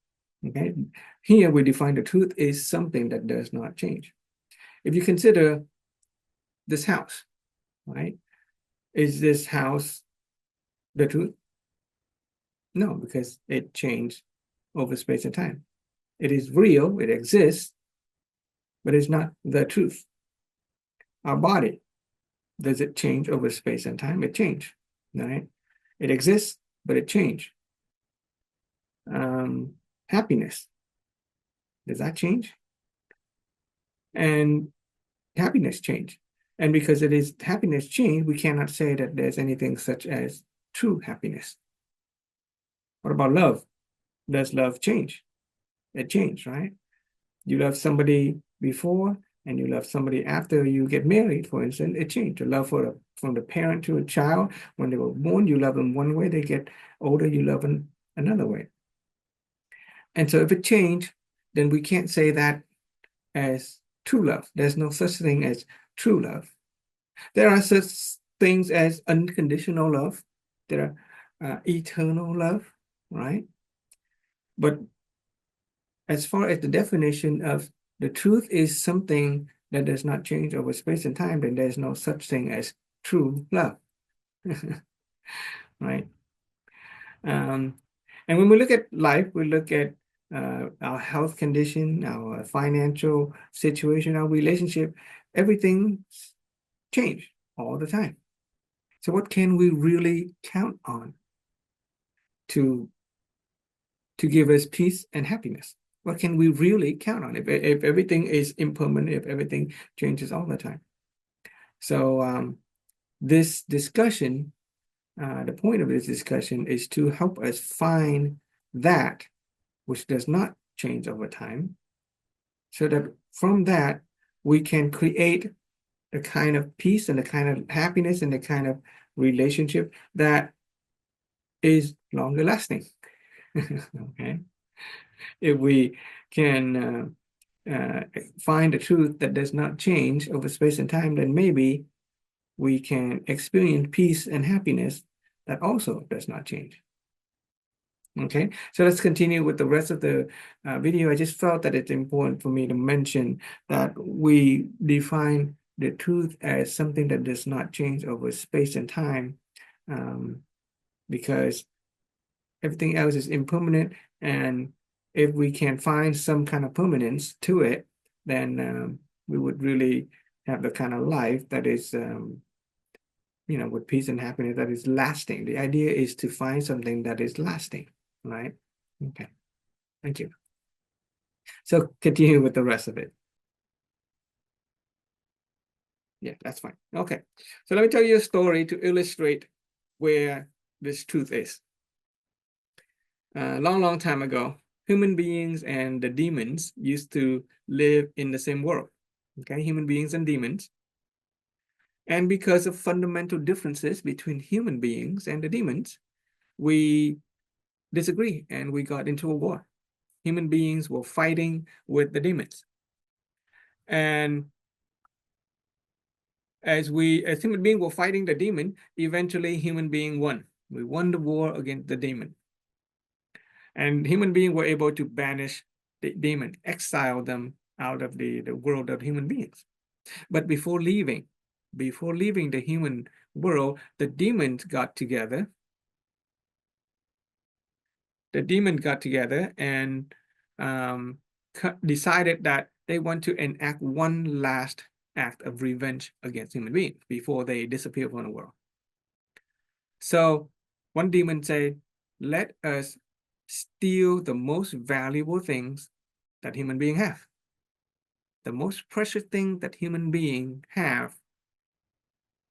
S1: Okay, here we define the truth is something that does not change. If you consider this house, right? Is this house the truth? No, because it changed over space and time. It is real, it exists, but it's not the truth. Our body, does it change over space and time? It change, right? It exists, but it change. Happiness, does that change? And happiness change. And because it is happiness change, we cannot say that there's anything such as true happiness. What about love? Does love change? It changed, right? You love somebody before and you love somebody after you get married, for instance, it changed. The love from the parent to a child, when they were born, you love them one way, they get older, you love them another way. And so if it changed, then we can't say that as true love. There's no such thing as true love. There are such things as unconditional love. There are eternal love, right? But as far as the definition of the truth is something that does not change over space and time, then there's no such thing as true love, right? And when we look at life, we look at our health condition, our financial situation, our relationship, everything change all the time. So what can we really count on to give us peace and happiness? What can we really count on if everything is impermanent, if everything changes all the time? So this discussion, the point of this discussion is to help us find that which does not change over time, so that from that we can create the kind of peace and the kind of happiness and the kind of relationship that is longer lasting. Okay, if we can find the truth that does not change over space and time, then maybe we can experience peace and happiness that also does not change. Okay, so let's continue with the rest of the video. I just felt that it's important for me to mention that we define the truth as something that does not change over space and time, because everything else is impermanent, and if we can find some kind of permanence to it, then we would really have the kind of life that is with peace and happiness that is lasting. The idea is to find something that is lasting, right? Okay, thank you. So continue with the rest of it. Yeah, that's fine. Okay, so let me tell you a story to illustrate where this truth is. Long time ago, human beings and the demons used to live in the same world. Okay, human beings and demons. And because of fundamental differences between human beings and the demons, we disagree and we got into a war. Human beings were fighting with the demons. And as human beings were fighting the demon, eventually human being won. We won the war against the demon. And human beings were able to banish the demon, exile them out of the world of human beings. But before leaving the human world, the demons got together. The demons got together and decided that they want to enact one last act of revenge against human beings before they disappear from the world. So one demon said, let us steal the most valuable things that human beings have. The most precious thing that human beings have,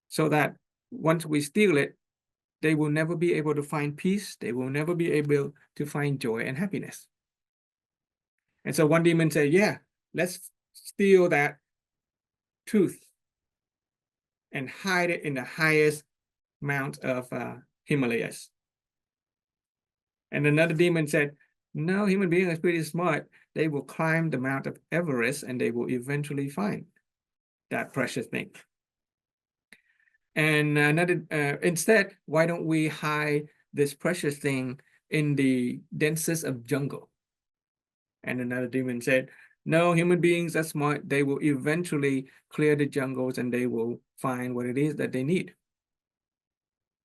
S1: so that once we steal it, they will never be able to find peace. They will never be able to find joy and happiness. And so one demon said, yeah, let's steal that truth and hide it in the highest mount of Himalayas. And another demon said, no, human being is pretty smart. They will climb the Mount of Everest and they will eventually find that precious thing. And instead, why don't we hide this precious thing in the densest of jungle? And another demon said, no, human beings are smart. They will eventually clear the jungles and they will find what it is that they need.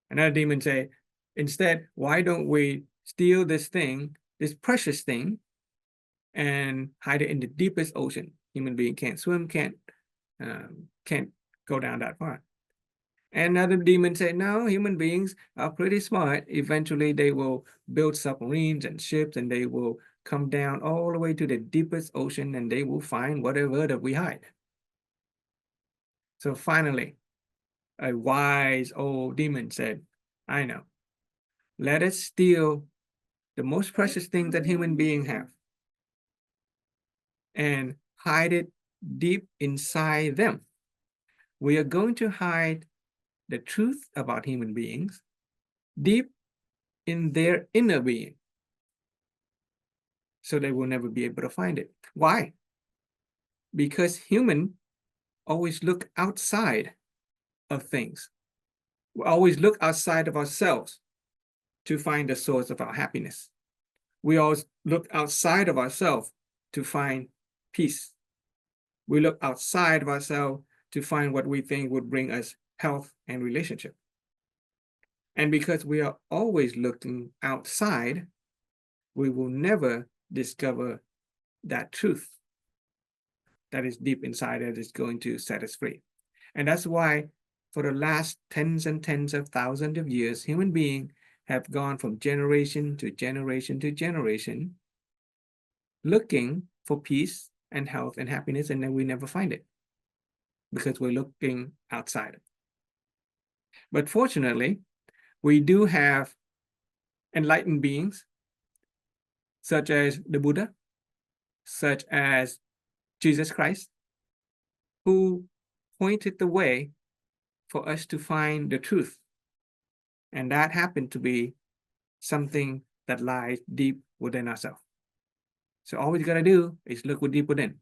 S1: Another demon said, instead, why don't we steal this thing, this precious thing, and hide it in the deepest ocean? Human being can't swim, can't go down that far. And another demon said, no, human beings are pretty smart. Eventually, they will build submarines and ships, and they will come down all the way to the deepest ocean, and they will find whatever that we hide. So finally, a wise old demon said, I know. Let us steal the most precious thing that human beings have and hide it deep inside them. We are going to hide the truth about human beings deep in their inner being, so they will never be able to find it. Why? Because humans always look outside of things. We always look outside of ourselves to find the source of our happiness. We always look outside of ourselves to find peace. We look outside of ourselves to find what we think would bring us health and relationship. And because we are always looking outside, we will never discover that truth that is deep inside that is going to set us free. And that's why for the last tens and tens of thousands of years, human beings have gone from generation to generation to generation looking for peace and health and happiness, and then we never find it because we're looking outside. But fortunately, we do have enlightened beings such as the Buddha, such as Jesus Christ, who pointed the way for us to find the truth. And that happened to be something that lies deep within ourselves. So all we gotta do is look deep within.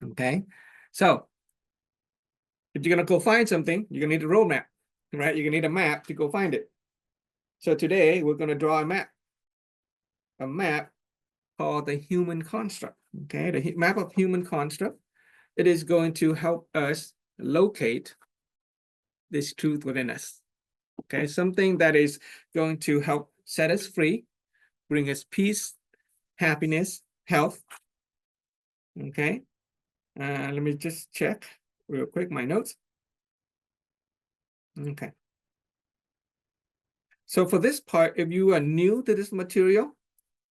S1: Okay, so if you're gonna go find something, you're gonna need a roadmap, right? You're gonna need a map to go find it. So today we're gonna draw a map called the human construct. Okay, the map of human construct. It is going to help us locate this truth within us. Okay, something that is going to help set us free, bring us peace, happiness, health. Okay, let me just check real quick my notes. Okay. So for this part, if you are new to this material,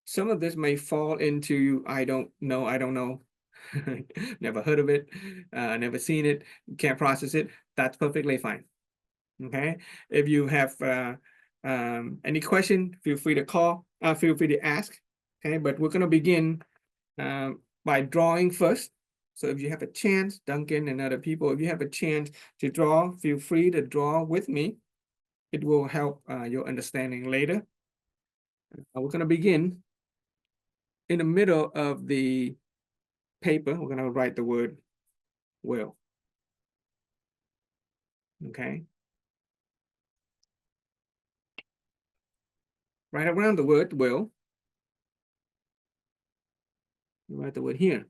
S1: some of this may fall into I don't know, never heard of it, never seen it, can't process it. That's perfectly fine. Okay. If you have any question, feel free to call, feel free to ask. Okay, but we're gonna begin by drawing first. So if you have a chance, Duncan and other people, if you have a chance to draw, feel free to draw with me. It will help your understanding later. We're gonna begin in the middle of the paper. We're gonna write the word will. Okay. Right around the word will, you write the word here.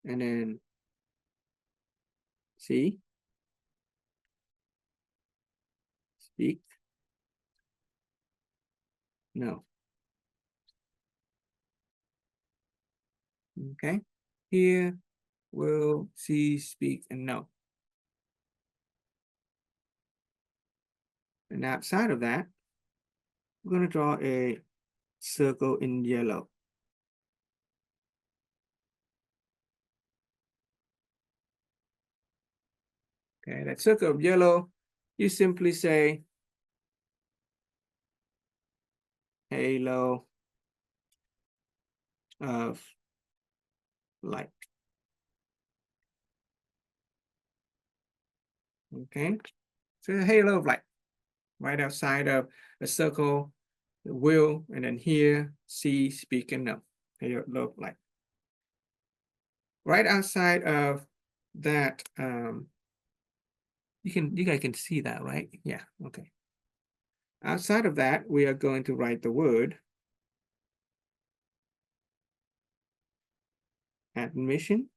S1: And then see, speak, no. Okay, here, will, see, speak, and no. And outside of that, we're going to draw a circle in yellow. Okay, that circle of yellow, you simply say halo of light. Okay, so a halo of light right outside of a circle, the will, and then here, see, speak, and know. Halo of light. Right outside of that, you guys can see that, right? Yeah, okay. Outside of that, we are going to write the word admission.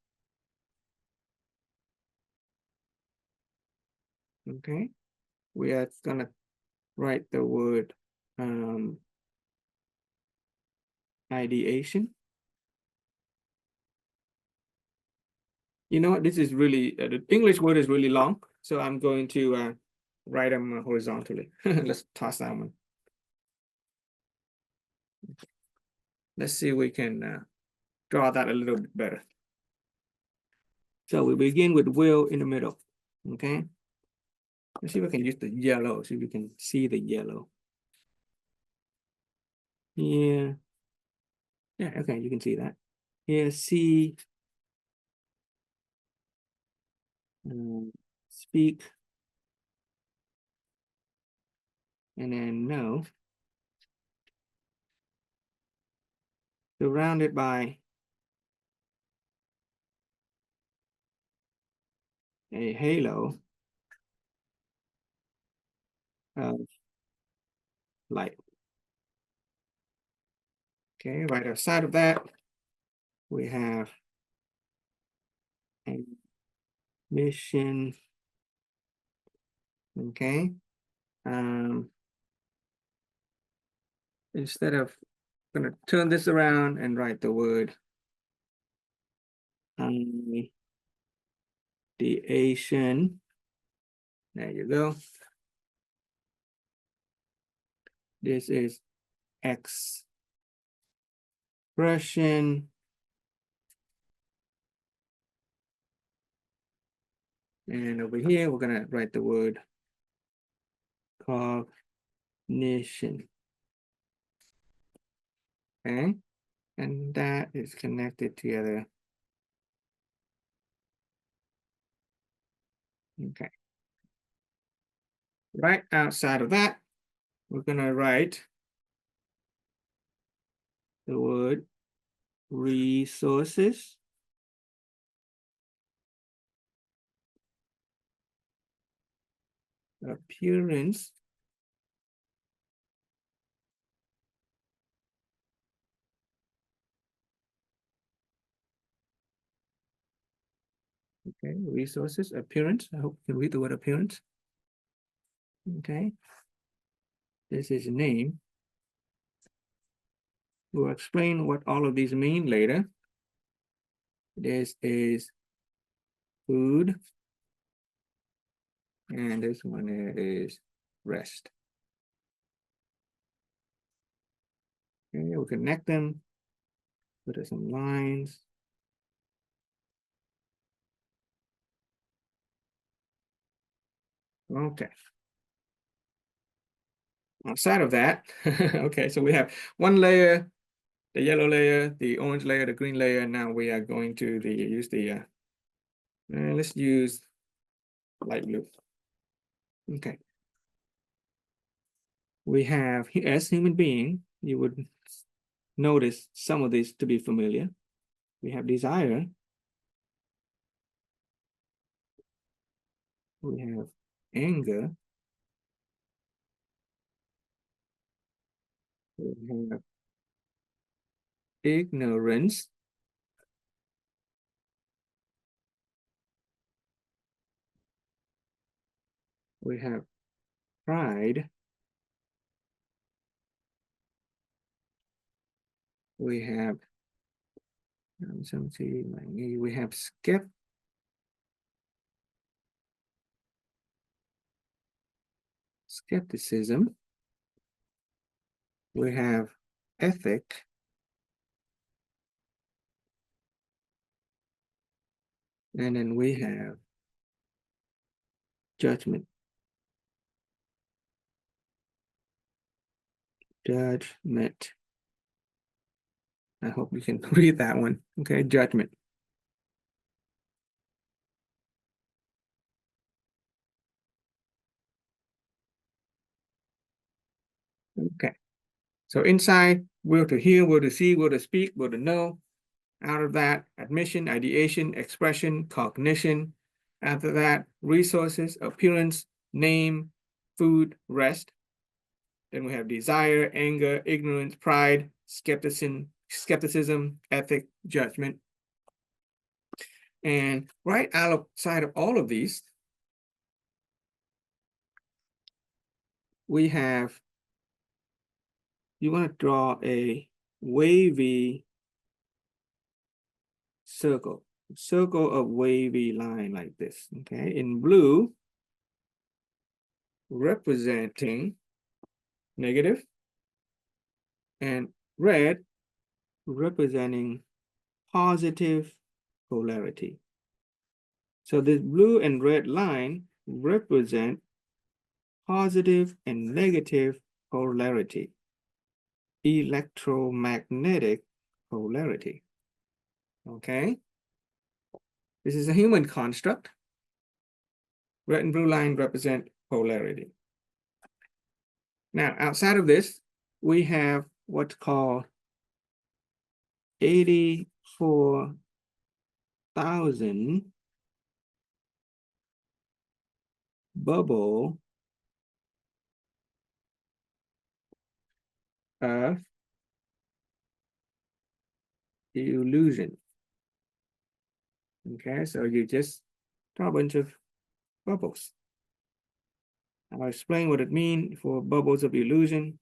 S1: Okay, we are gonna write the word ideation. you know what, this is really, the English word is really long, so I'm going to write them horizontally. Let's toss that one. Let's see if we can draw that a little bit better. So we begin with will in the middle, okay? Let's see if we can use the yellow, see if we can see the yellow. Here. Yeah, okay, you can see that. Here, see. Speak. And then no. Surrounded by a halo of light. Okay, right outside of that, we have a mission. Okay. Instead of gonna turn this around and write the word the Asian. There you go. This is expression. And over here, we're gonna write the word cognition. Okay, and that is connected together. Okay. Right outside of that, we're gonna write the word resources. Appearance. Okay, resources, appearance. I hope you can read the word appearance. Okay. This is name. We'll explain what all of these mean later. This is food. And this one is rest. Okay, we'll connect them. Put some lines. Okay. Outside of that, okay, so we have one layer, the yellow layer, the orange layer, the green layer, and now we are going to use the let's use light blue. Okay. We have, as human being, you would notice some of these to be familiar. We have desire. We have anger. We have ignorance. We have pride. We have we have skepticism. We have ethic. And then we have judgment. Judgment. I hope you can read that one. Okay, judgment. Okay. So inside, will to hear, will to see, will to speak, will to know. Out of that, admission, ideation, expression, cognition. After that, resources, appearance, name, food, rest. Then we have desire, anger, ignorance, pride, skepticism, ethic, judgment. And right outside of all of these, we have, you want to draw a wavy circle, circle of wavy line like this. Okay, in blue, representing negative, and red representing positive polarity. So this blue and red line represent positive and negative polarity, electromagnetic polarity. Okay, this is a human construct. Red and blue line represent polarity. Now, outside of this, we have what's called 84,000 bubble of illusion. Okay, so you just draw a bunch of bubbles. I'll explain what it means for bubbles of illusion.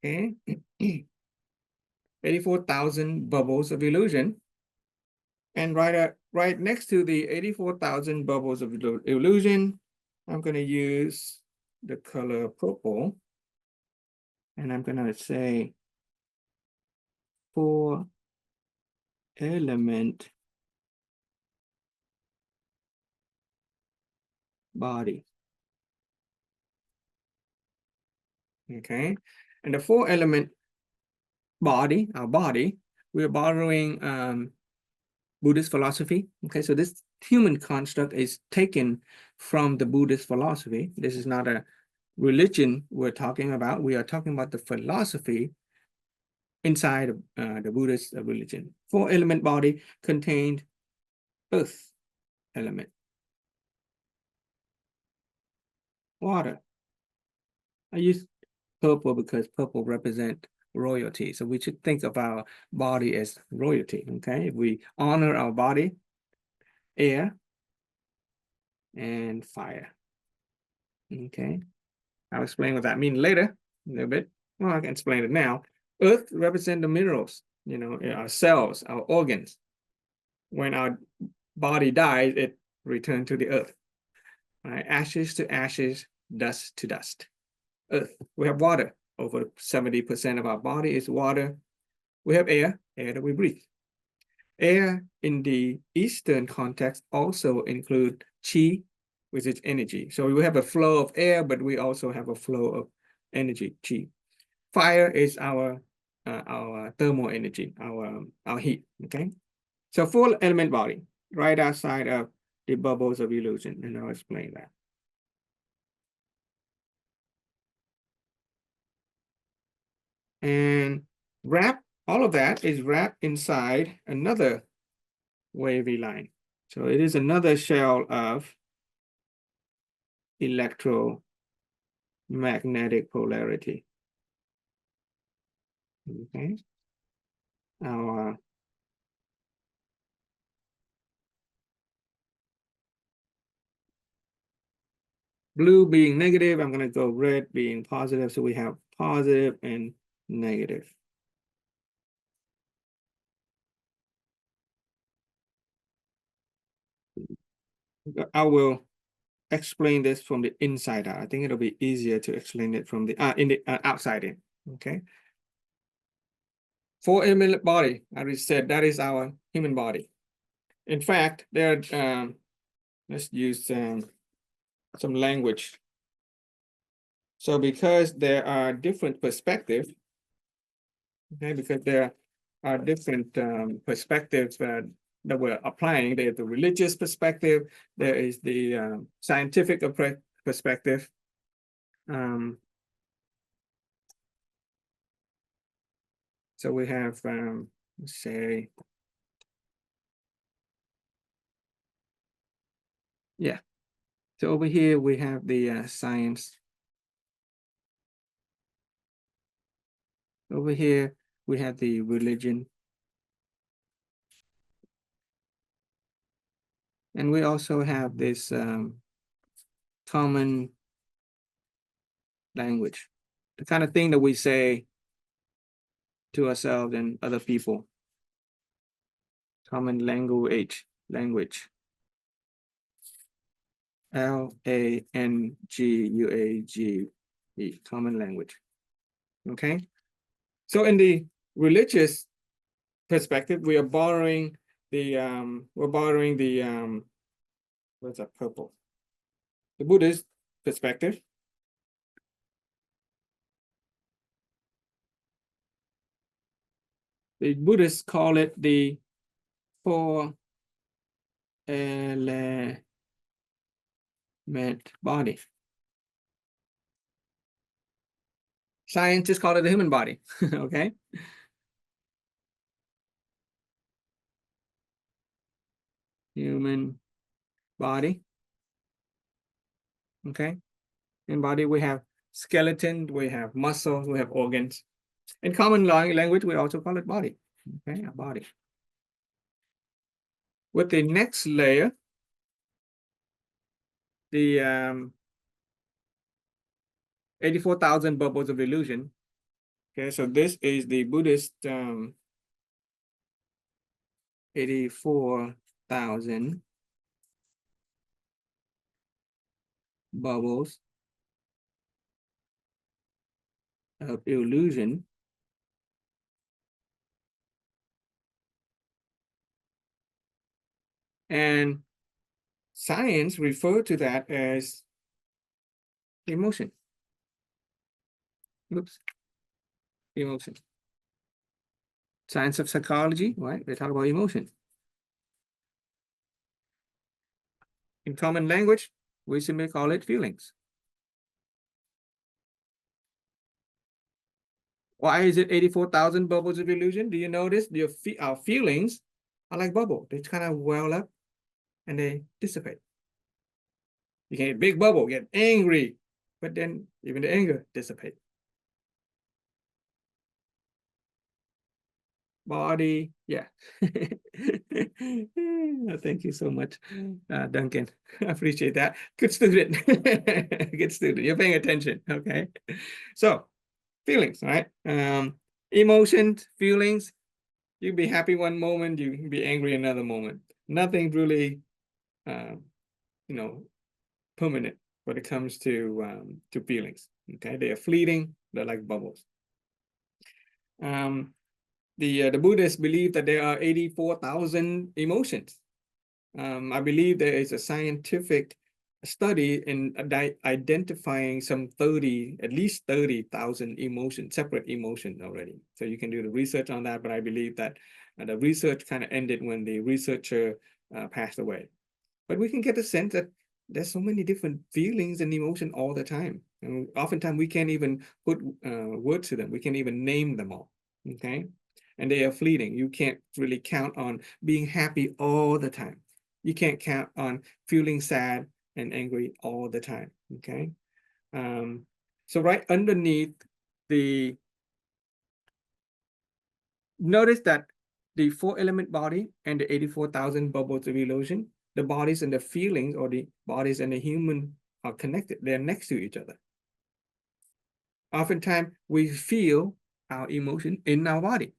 S1: Okay, 84,000 bubbles of illusion. And right next to the 84,000 bubbles of illusion, I'm going to use the color purple. And I'm going to say 4-element body. Okay, and the 4-element body, our body, we're borrowing Buddhist philosophy. Okay, so this human construct is taken from the Buddhist philosophy. This is not a religion we're talking about. We are talking about the philosophy inside of the Buddhist religion. 4-element body contained earth element, water. I use purple because purple represents royalty. So we should think of our body as royalty. Okay, if we honor our body, air and fire. Okay, I'll explain what that means later a little bit. Well, I can explain it now. Earth represents the minerals, you know, our cells, our organs. When our body dies, it returns to the earth. Right? Ashes to ashes, dust to dust. Earth. We have water. Over 70% of our body is water. We have air that we breathe. Air in the Eastern context also include qi, which is energy. So we have a flow of air, but we also have a flow of energy, qi. Fire is our thermal energy, our heat. Okay, so 4-element body right outside of the bubbles of illusion, and I'll explain that. And all of that is wrapped inside another wavy line. So it is another shell of electromagnetic polarity. Okay. Our blue being negative, I'm going to go red being positive. So we have positive and negative. I will explain this from the inside out. I think it'll be easier to explain it from the outside in. Okay. 4-element body, I already said that is our human body. In fact, there let's use some language. So because there are different perspectives, okay, because there are different perspectives that we're applying. There's the religious perspective, there is the scientific perspective. So we have, let's say, yeah. So over here we have the science. Over here we have the religion. And we also have this common language, the kind of thing that we say to ourselves and other people. Common language. Language. Common language. Okay. So in the religious perspective, we are borrowing the what's that purple? The Buddhist perspective. The Buddhists call it the four element body. Scientists call it the human body. Okay. Human body. Okay. In body, we have skeleton, we have muscles, we have organs. In common language, we also call it body. Okay, a body. With the next layer, the 84,000 bubbles of illusion. Okay, so this is the Buddhist 84,000 bubbles of illusion. And science refer to that as emotion. Oops. Emotion. Science of psychology, right? They talk about emotion. In common language, we simply call it feelings. Why is it 84,000 bubbles of illusion? Do you notice our feelings are like bubble? They kind of well up and they dissipate. You can get a big bubble, get angry, but then even the anger dissipates. Body, yeah. Thank you so much, Duncan. I appreciate that. Good student. Good student. You're paying attention. Okay. So feelings, right? Emotions, feelings. You can be happy one moment, you can be angry another moment. Nothing really permanent when it comes to feelings. Okay, they are fleeting, they're like bubbles. The Buddhists believe that there are 84,000 emotions. I believe there is a scientific study in identifying at least 30,000 emotions, separate emotions already. So you can do the research on that, but I believe that the research kind of ended when the researcher passed away. But we can get the sense that there's so many different feelings and emotion all the time. And oftentimes we can't even put words to them. We can't even name them all, okay? And they are fleeting. You can't really count on being happy all the time. You can't count on feeling sad and angry all the time, okay? So right underneath notice that the 4-element body and the 84,000 bubbles of illusion, the bodies and the feelings, or the bodies and the human are connected. They're next to each other. Oftentimes we feel our emotion in our body.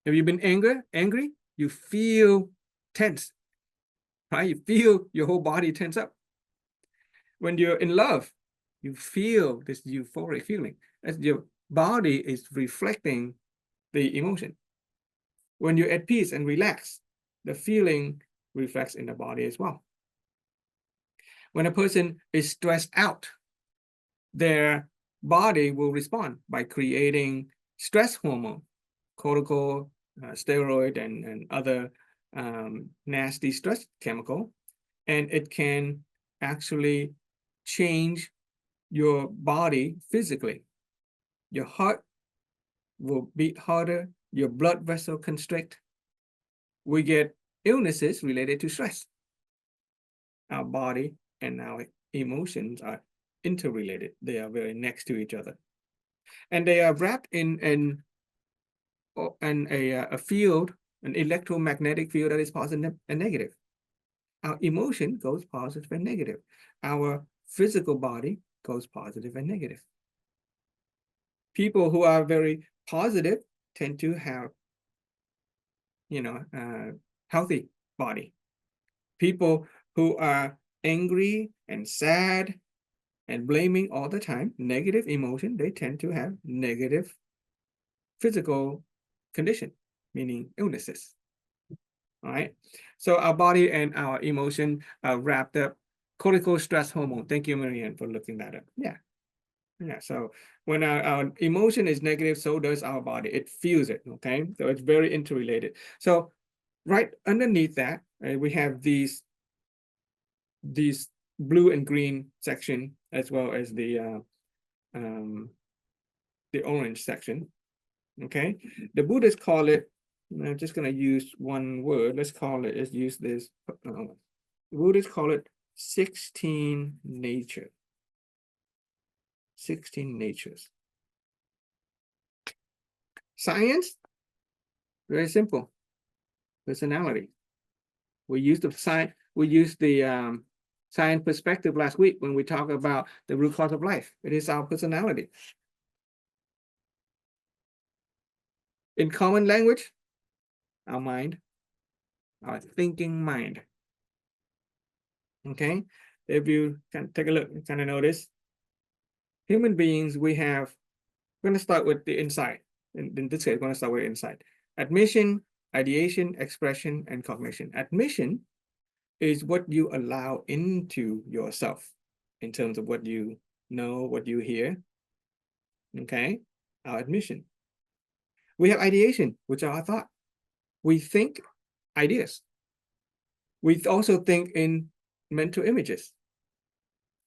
S1: Have you been angry? You feel tense, right? You feel your whole body tense up. When you're in love, you feel this euphoric feeling as your body is reflecting the emotion. When you're at peace and relaxed, the feeling reflects in the body as well. When a person is stressed out, their body will respond by creating stress hormone, cortisol, steroid, and other nasty stress chemical. And it can actually change your body physically. Your heart will beat harder, your blood vessel constrict. We get illnesses related to stress. Our body and our emotions are interrelated. They are very next to each other. And they are wrapped in a field, an electromagnetic field that is positive and negative. Our emotion goes positive and negative. Our physical body goes positive and negative. People who are very positive tend to have, healthy body. People who are angry and sad and blaming all the time, negative emotion, they tend to have negative physical condition, meaning illnesses. All right. So our body and our emotion are wrapped up. Cortical stress hormone. Thank you, Marianne, for looking that up. Yeah. Yeah. So when our emotion is negative, so does our body. It feels it. Okay. So it's very interrelated. So right underneath that, we have these blue and green section, as well as the orange section. Okay. The Buddhists call it, I'm just going to use one word. Let's use this. Buddhists call it 16 nature. 16 natures. Science, very simple. Personality. We used the science perspective last week when we talked about the root cause of life. It is our personality. In common language, our mind, our thinking mind. Okay, if you can take a look, you kind of notice human beings, we're going to start with the inside. In this case, we're going to start with inside. Admission, ideation, expression, and cognition. Admission is what you allow into yourself in terms of what you know, what you hear. Okay, our admission. We have ideation, which are our thought. We think ideas. We also think in mental images.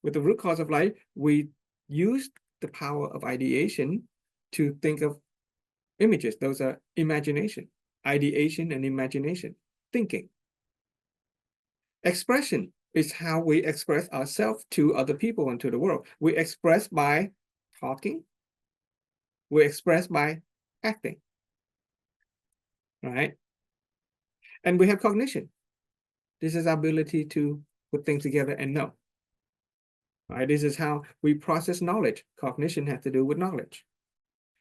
S1: With the root cause of life, we use the power of ideation to think of images. Those are imagination, ideation and imagination, thinking. Expression is how we express ourselves to other people and to the world. We express by talking. We express by acting. All right. And we have cognition. This is our ability to put things together and know. All right. This is how we process knowledge. Cognition has to do with knowledge.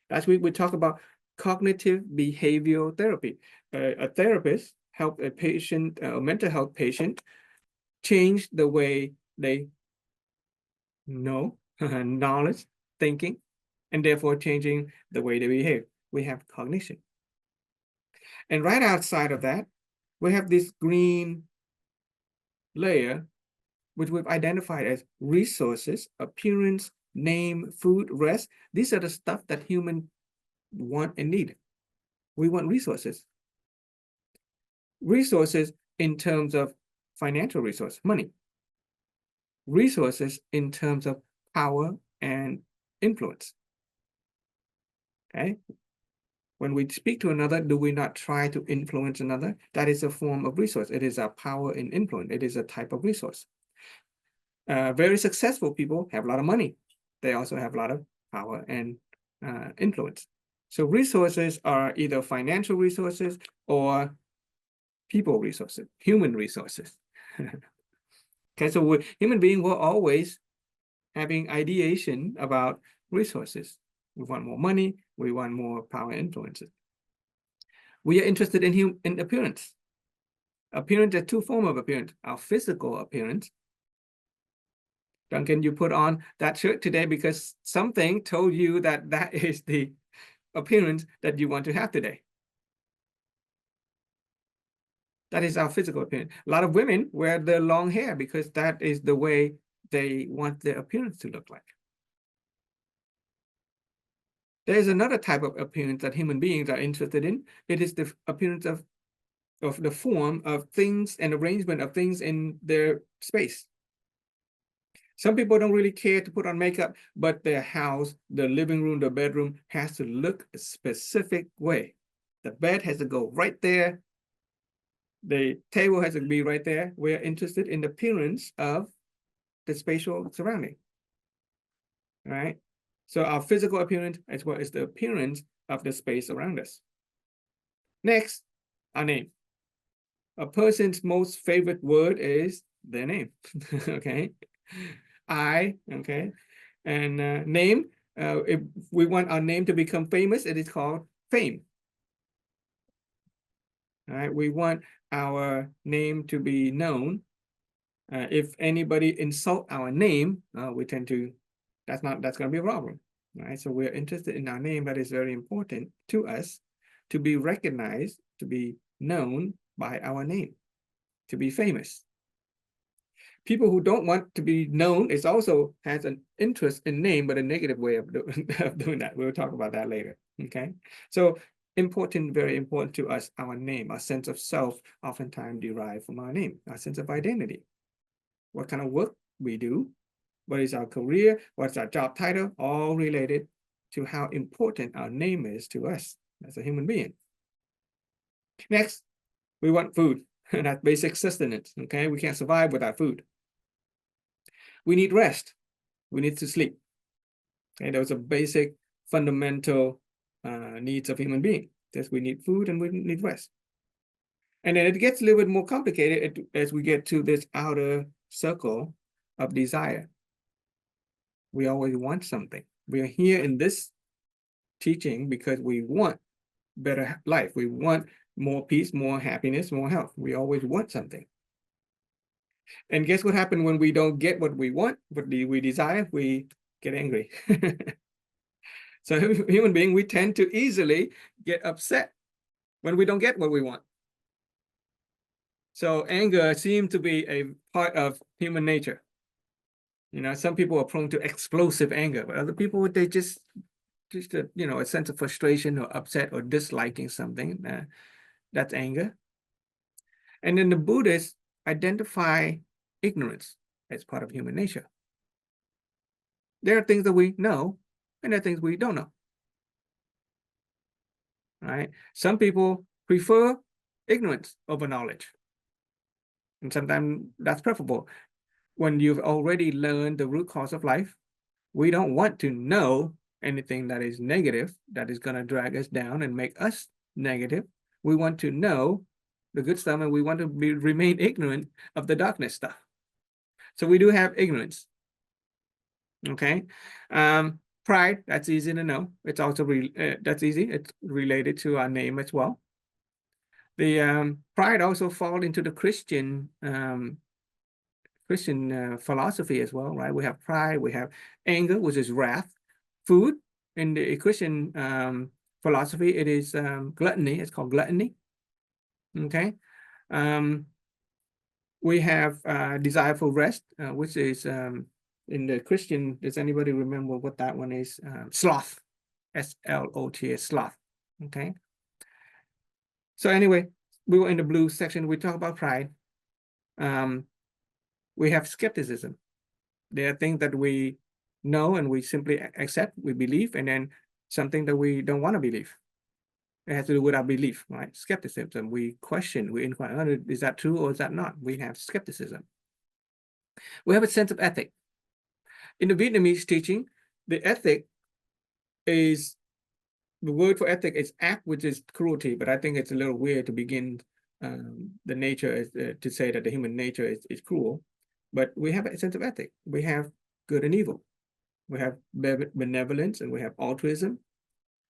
S1: Last week, we talked about cognitive behavioral therapy. A therapist helped a patient, a mental health patient, change the way they know, knowledge, thinking, and therefore changing the way they behave. We have cognition. And right outside of that, we have this green layer, which we've identified as resources, appearance, name, food, rest. These are the stuff that humans want and need. We want resources. Resources in terms of financial resource, money. Resources in terms of power and influence. Okay. When we speak to another, do we not try to influence another? That is a form of resource. It is a power and influence. It is a type of resource. Very successful people have a lot of money. They also have a lot of power and influence. So resources are either financial resources or people resources, human resources. Okay, so human beings were always having ideation about resources. We want more money. We want more power and influences. We are interested in appearance. Appearance, there are two forms of appearance. Our physical appearance. Duncan, you put on that shirt today because something told you that that is the appearance that you want to have today. That is our physical appearance. A lot of women wear their long hair because that is the way they want their appearance to look like. There is another type of appearance that human beings are interested in. It is the appearance of the form of things and arrangement of things in their space. Some people don't really care to put on makeup, but their house, the living room, the bedroom has to look a specific way. The bed has to go right there. The table has to be right there. We're interested in the appearance of the spatial surrounding. All right. So our physical appearance as well as the appearance of the space around us. Next, our name. A person's most favorite word is their name. Okay. Okay. And name, if we want our name to become famous, it is called fame. All right. We want our name to be known. If anybody insult our name, we tend to, that's going to be a problem. Right. So we're interested in our name. That is very important to us to be recognized, to be known by our name, to be famous. People who don't want to be known is also has an interest in name, but a negative way of doing that. We'll talk about that later. Okay. So important, very important to us, our name, our sense of self, oftentimes derived from our name, our sense of identity. What kind of work we do, what is our career, what's our job title, all related to how important our name is to us as a human being. Next, we want food, and that's basic sustenance. Okay, we can't survive without food. We need rest. We need to sleep. Okay, those are basic, fundamental needs of human being. Yes, we need food and we need rest. And then it gets a little bit more complicated as we get to this outer circle of desire. We always want something. We are here in this teaching because we want better life. We want more peace, more happiness, more health. We always want something. And guess what happens when we don't get what we want, what we desire? We get angry. So human being, we tend to easily get upset when we don't get what we want. So anger seems to be a part of human nature. You know, some people are prone to explosive anger, but other people, they just a sense of frustration or upset or disliking something. That's anger. And then the Buddhists identify ignorance as part of human nature. There are things that we know, and there are things we don't know. All right. Some people prefer ignorance over knowledge. And sometimes that's preferable. When you've already learned the root cause of life, we don't want to know anything that is negative, that is going to drag us down and make us negative. We want to know the good stuff, and we want to remain ignorant of the darkness stuff. So we do have ignorance. Okay. Pride, that's easy to know. It's also that's easy. It's related to our name as well. The pride also falls into the Christian philosophy as well, right? We have pride, we have anger, which is wrath. Food, in the Christian philosophy, it is gluttony. It's called gluttony. Okay. We have desire for rest, which is in the Christian, does anybody remember what that one is? Sloth, S-L-O-T, sloth. Okay. So anyway, we were in the blue section. We talk about pride. We have skepticism. There are things that we know and we simply accept, we believe, and then something that we don't want to believe. It has to do with our belief, right? Skepticism. We question, we inquire, is that true or is that not? We have skepticism. We have a sense of ethic. In the Vietnamese teaching, the ethic is, the word for ethic is act, which is cruelty, but I think it's a little weird to begin the nature is, to say that the human nature is cruel. But we have a sense of ethic. We have good and evil. We have benevolence and we have altruism.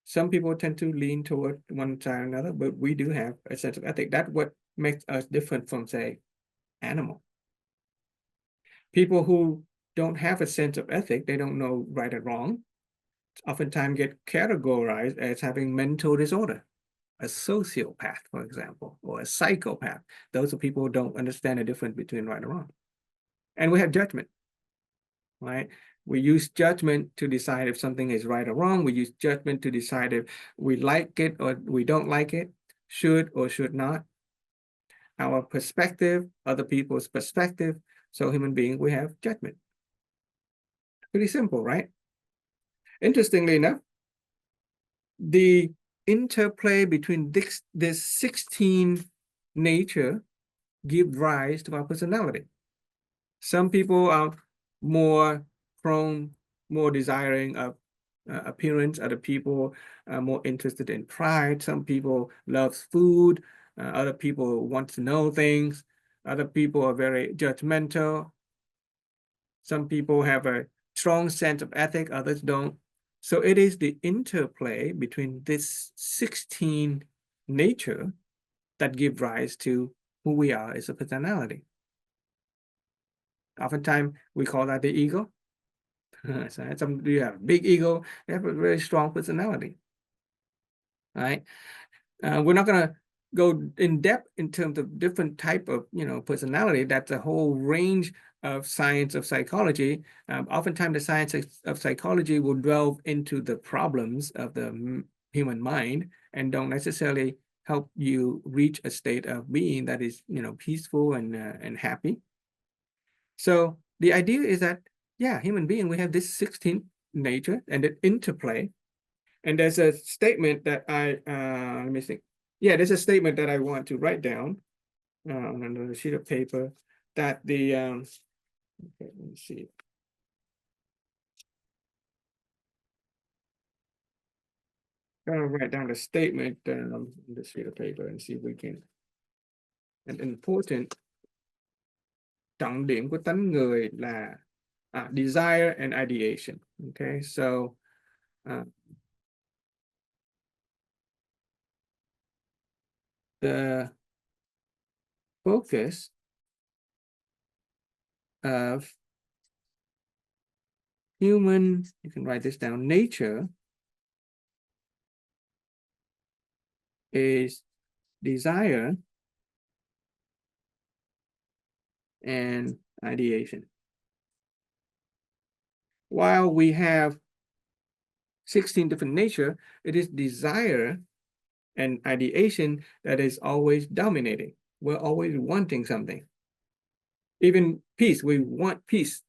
S1: Some people tend to lean toward one side or another, but we do have a sense of ethic. That's what makes us different from, say, animal. People who don't have a sense of ethic, they don't know right or wrong, oftentimes get categorized as having mental disorder. A sociopath, for example, or a psychopath. Those are people who don't understand the difference between right and wrong. And we have judgment, right? We use judgment to decide if something is right or wrong. We use judgment to decide if we like it or we don't like it, should or should not. Our perspective, other people's perspective. So human being, we have judgment. Pretty simple, right? Interestingly enough, the interplay between this 16 nature give rise to our personality. Some people are more prone, more desiring of appearance. Other people are more interested in pride. Some people love food. Other people want to know things. Other people are very judgmental. Some people have a strong sense of ethic, others don't. So it is the interplay between this 16 nature that give rise to who we are as a personality. Oftentimes we call that the ego. So some you have a big ego, you have a very strong personality. Right? We're not gonna go in depth in terms of different type of personality. That's a whole range of science of psychology. Oftentimes the science of psychology will delve into the problems of the human mind and don't necessarily help you reach a state of being that is peaceful and happy. So the idea is that, yeah, human being, we have this 16 nature and the interplay. And there's a statement that let me think. Yeah, there's a statement that I want to write down on another sheet of paper that the, okay, let me see. I'm gonna write down the statement on this sheet of paper and see if we can. An important trọng điểm của tánh người là desire and ideation. Okay, so the focus of human, you can write this down, nature is desire and ideation. While we have 16 different nature, it is desire and ideation that is always dominating. We're always wanting something. Even peace, we want peace.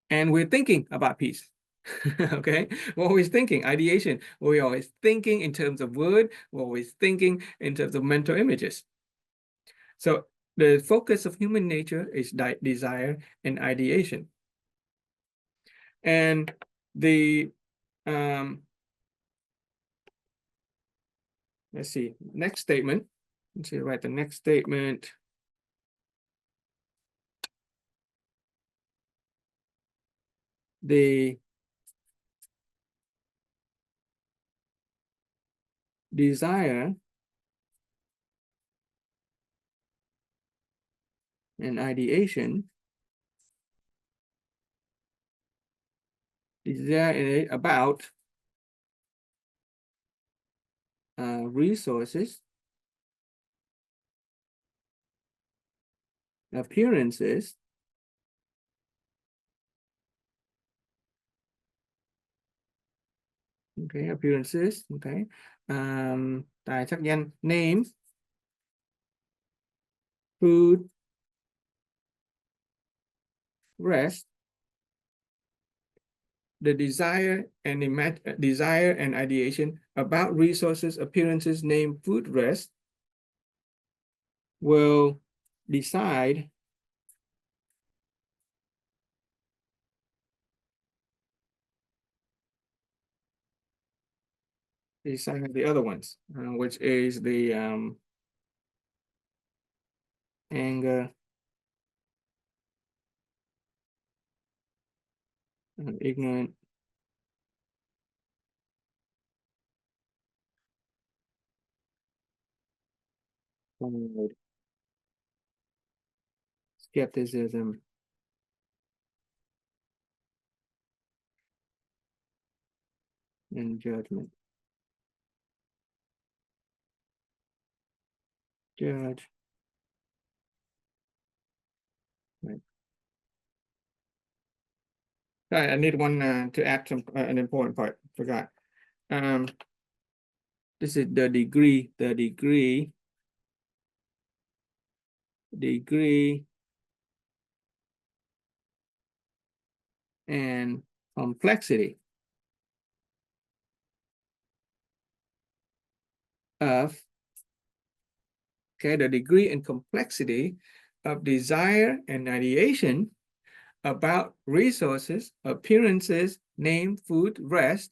S1: And we're thinking about peace. Okay, we're always thinking, ideation. We're always thinking in terms of word. We're always thinking in terms of mental images. So the focus of human nature is desire and ideation. And the let's see, next statement. Let's see, write the next statement. The desire and ideation, desire about resources, appearances, okay, appearances, okay, tài sắc danh, names, food, rest, the desire and ideation about resources, appearances, name, food, rest will decide the other ones, which is the anger, ignorant, skepticism, and judgment. Judge. Right. I need one to add some an important part. Forgot. This is the degree and complexity of, okay, the degree and complexity of desire and ideation about resources, appearances, name, food, rest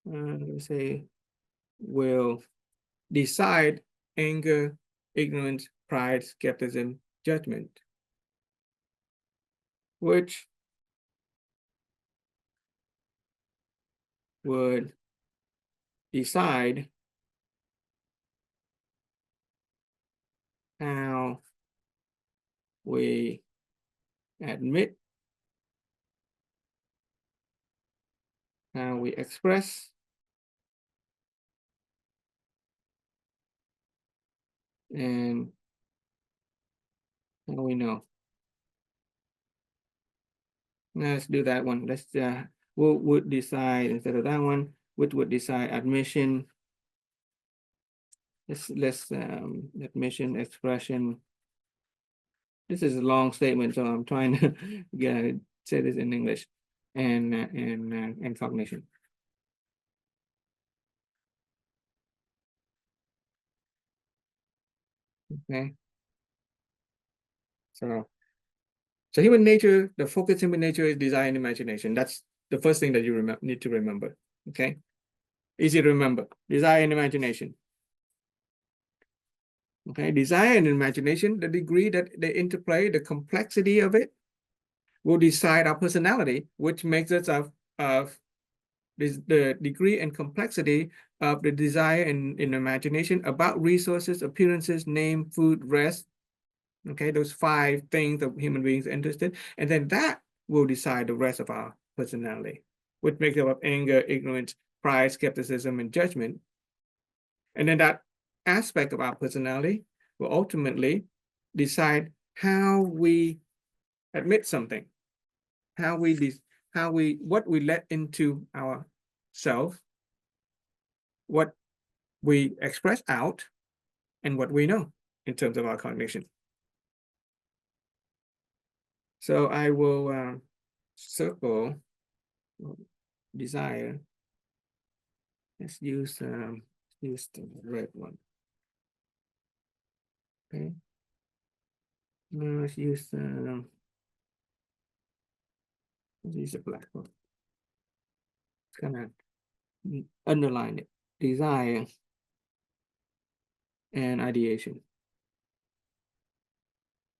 S1: let's say, will decide anger, ignorance, pride, skepticism, judgment, which would decide how we admit, how we express, and how we know. Let's do that one. Let's who would decide instead of that one, which would decide admission. Let's admission, expression. This is a long statement, so I'm trying to say this in English, and cognition. Okay. So human nature, the focus human nature is desire and imagination. That's the first thing that you need to remember. Okay. Easy to remember. Desire and imagination. Okay, desire and imagination, the degree that they interplay, the complexity of it, will decide our personality, which makes us of the degree and complexity of the desire and imagination about resources, appearances, name, food, rest. Okay, those 5 things that human beings are interested, and then that will decide the rest of our personality, which makes up of anger, ignorance, pride, skepticism, and judgment. And then that aspect of our personality will ultimately decide how we admit something, what we let into our self, what we express out, and what we know in terms of our cognition. So I will circle desire. Let's use the red one. Okay. Now let's use the black one. It's gonna underline it. Desire and ideation.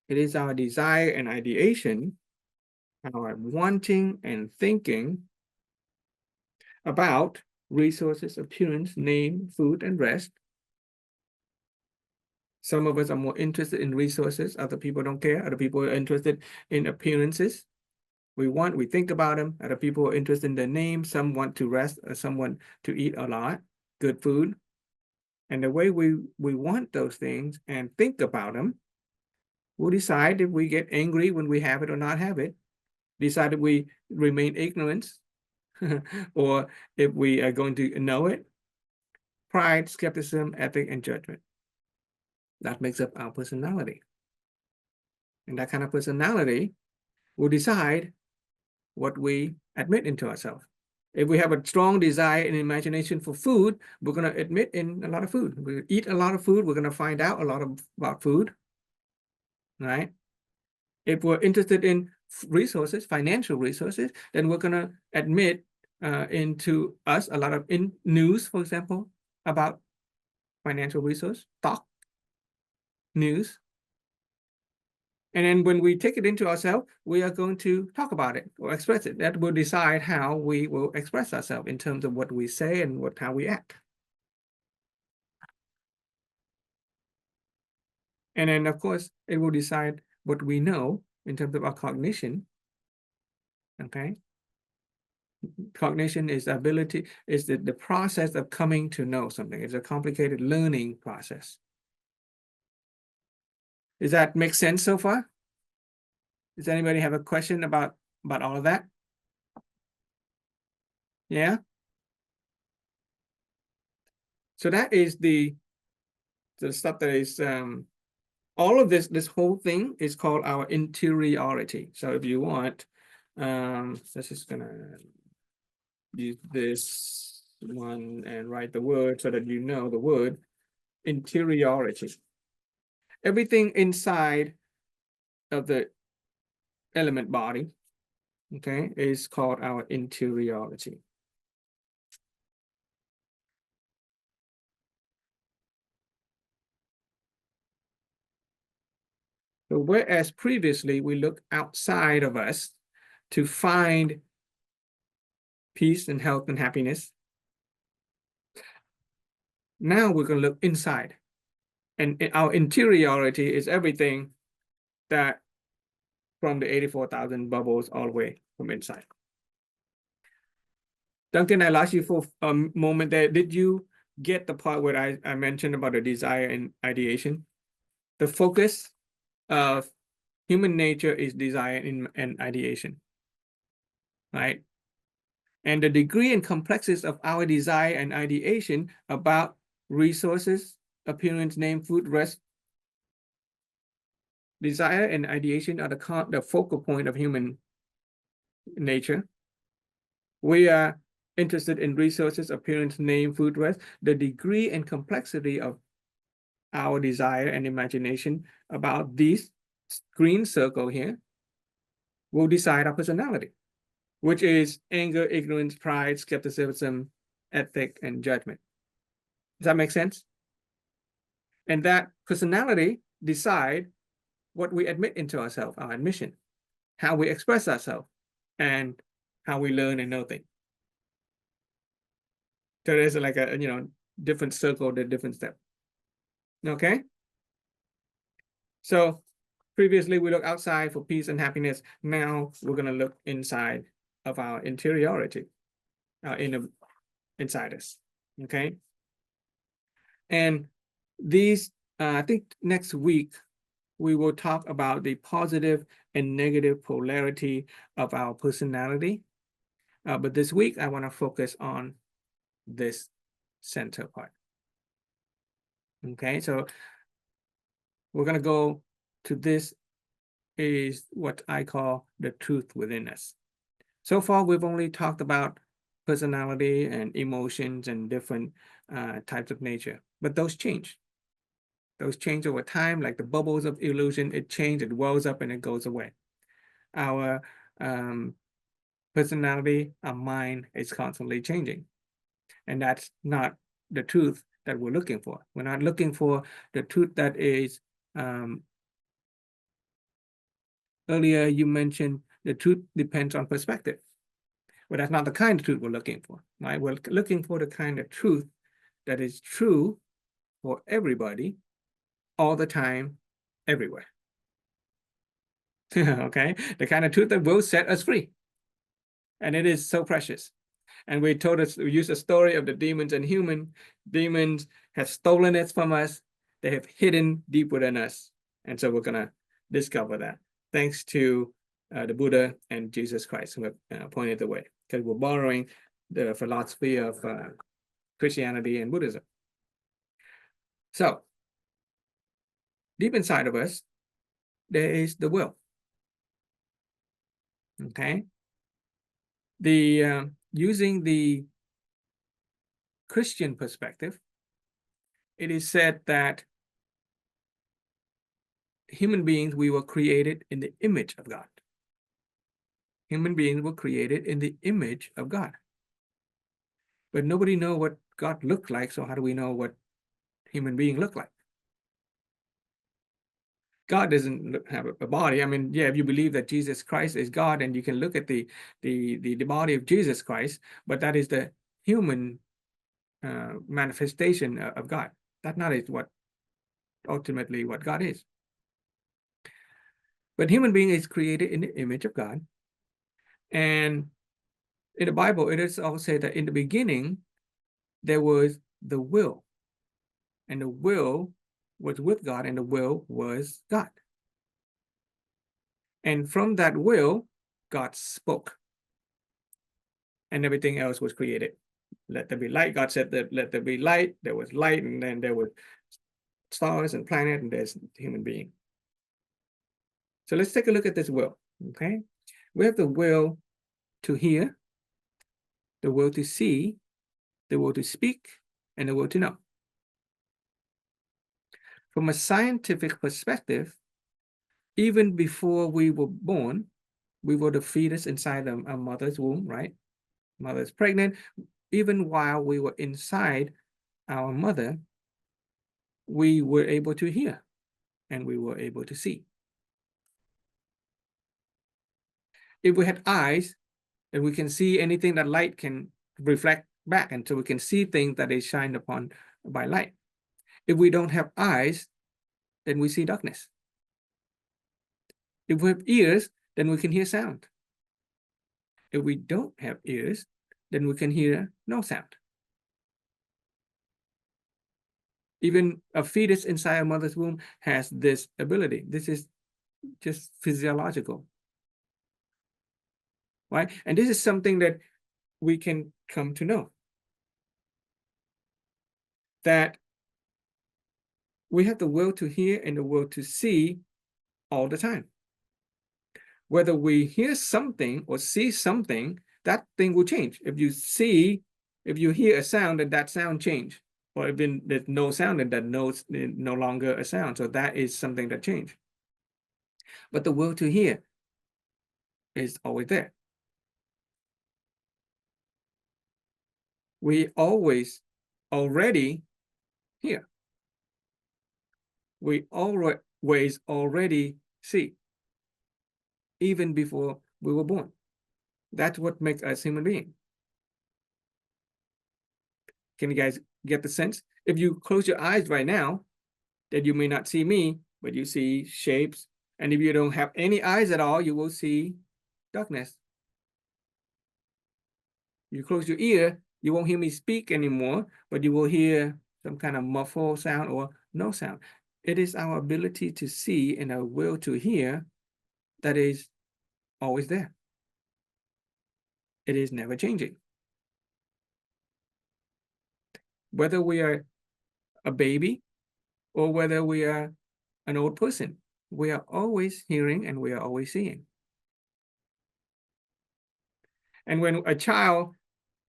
S1: It is our desire and ideation, our wanting and thinking about resources, appearance, name, food, and rest. Some of us are more interested in resources. Other people don't care. Other people are interested in appearances. We think about them. Other people are interested in their name. Some want to rest, or some want to eat a lot, good food. And the way we want those things and think about them will decide if we get angry when we have it or not have it, decide if we remain ignorant, or if we are going to know it. Pride, skepticism, ethic, and judgment. That makes up our personality. And that kind of personality will decide what we admit into ourselves. If we have a strong desire and imagination for food, we're going to admit in a lot of food. We eat a lot of food, we're going to find out a lot about food, right? If we're interested in resources, financial resources, then we're going to admit into us a lot of news, for example, about financial resource, talk, news. And then when we take it into ourselves, we are going to talk about it or express it. That will decide how we will express ourselves in terms of what we say and how we act. And then, of course, it will decide what we know in terms of our cognition. Okay. Cognition is the process of coming to know something. It's a complicated learning process. Does that make sense so far? Does anybody have a question about all of that? Yeah. So that is the stuff that is all of this whole thing is called our interiority. So if you want, let's just gonna use this one and write the word so that you know the word interiority. Everything inside of the element body, okay, is called our interiority. So whereas previously we looked outside of us to find peace and health and happiness, now we're going to look inside. And our interiority is everything that from the 84,000 bubbles all the way from inside. Duncan, I lost you for a moment there. Did you get the part where I mentioned about the desire and ideation? The focus of human nature is desire and ideation, right? And the degree and complexity of our desire and ideation about resources, appearance, name, food, rest. Desire and ideation are the focal point of human nature. We are interested in resources, appearance, name, food, rest. The degree and complexity of our desire and imagination about this green circle here will decide our personality, which is anger, ignorance, pride, skepticism, ethic, and judgment. Does that make sense? And that personality decide what we admit into ourselves, our admission, how we express ourselves, and how we learn and know things. So there's like a different circle, the different step. Okay. So previously we looked outside for peace and happiness. Now we're going to look inside of our interiority, inside us. Okay. And these, I think next week, we will talk about the positive and negative polarity of our personality. But this week, I want to focus on this center part. Okay, so we're going to go to this is what I call the truth within us. So far, we've only talked about personality and emotions and different types of nature, but those change. Those change over time, like the bubbles of illusion, it changes, it wells up and it goes away. Our personality, our mind is constantly changing. And that's not the truth that we're looking for. We're not looking for the truth that is, earlier you mentioned the truth depends on perspective. Well, that's not the kind of truth we're looking for, right? We're looking for the kind of truth that is true for everybody, all the time, everywhere. Okay, the kind of truth that will set us free. And it is so precious. And we used a story of the demons and human. Demons have stolen it from us. They have hidden deep within us. And so we're going to discover that. Thanks to the Buddha and Jesus Christ who have pointed the way. Because we're borrowing the philosophy of Christianity and Buddhism. So, deep inside of us, there is the will. Okay? Using the Christian perspective, it is said that human beings, we were created in the image of God. Human beings were created in the image of God. But nobody knows what God looked like, so how do we know what human beings look like? God doesn't have a body. I mean, yeah, if you believe that Jesus Christ is God and you can look at the body of Jesus Christ, but that is the human manifestation of God. That not is what ultimately what God is. But human being is created in the image of God. And in the Bible, it is also said that in the beginning, there was the will. And the will was with God, and the will was God. And from that will, God spoke. And everything else was created. Let there be light. God said that let there be light. There was light, and then there were stars and planets, and there's human being. So let's take a look at this will, okay? We have the will to hear, the will to see, the will to speak, and the will to know. From a scientific perspective, even before we were born, we were the fetus inside a mother's womb, right? Mother's pregnant. Even while we were inside our mother, we were able to hear and we were able to see. If we had eyes, then we can see anything that light can reflect back, and so we can see things that is shined upon by light. If we don't have eyes, then we see darkness. If we have ears, then we can hear sound. If we don't have ears, then we can hear no sound. Even a fetus inside a mother's womb has this ability. This is just physiological, right? And this is something that we can come to know, that we have the will to hear and the will to see all the time. Whether we hear something or see something, that thing will change. If you hear a sound, then that sound change. Or if there's no sound, then that no longer a sound. So that is something that changed. But the will to hear is always there. We always already hear. We always already see, even before we were born. That's what makes us human beings. Can you guys get the sense? If you close your eyes right now, then you may not see me, but you see shapes. And if you don't have any eyes at all, you will see darkness. You close your ear, you won't hear me speak anymore, but you will hear some kind of muffled sound or no sound. It is our ability to see and our will to hear that is always there. It is never changing. Whether we are a baby or whether we are an old person, we are always hearing and we are always seeing. And when a child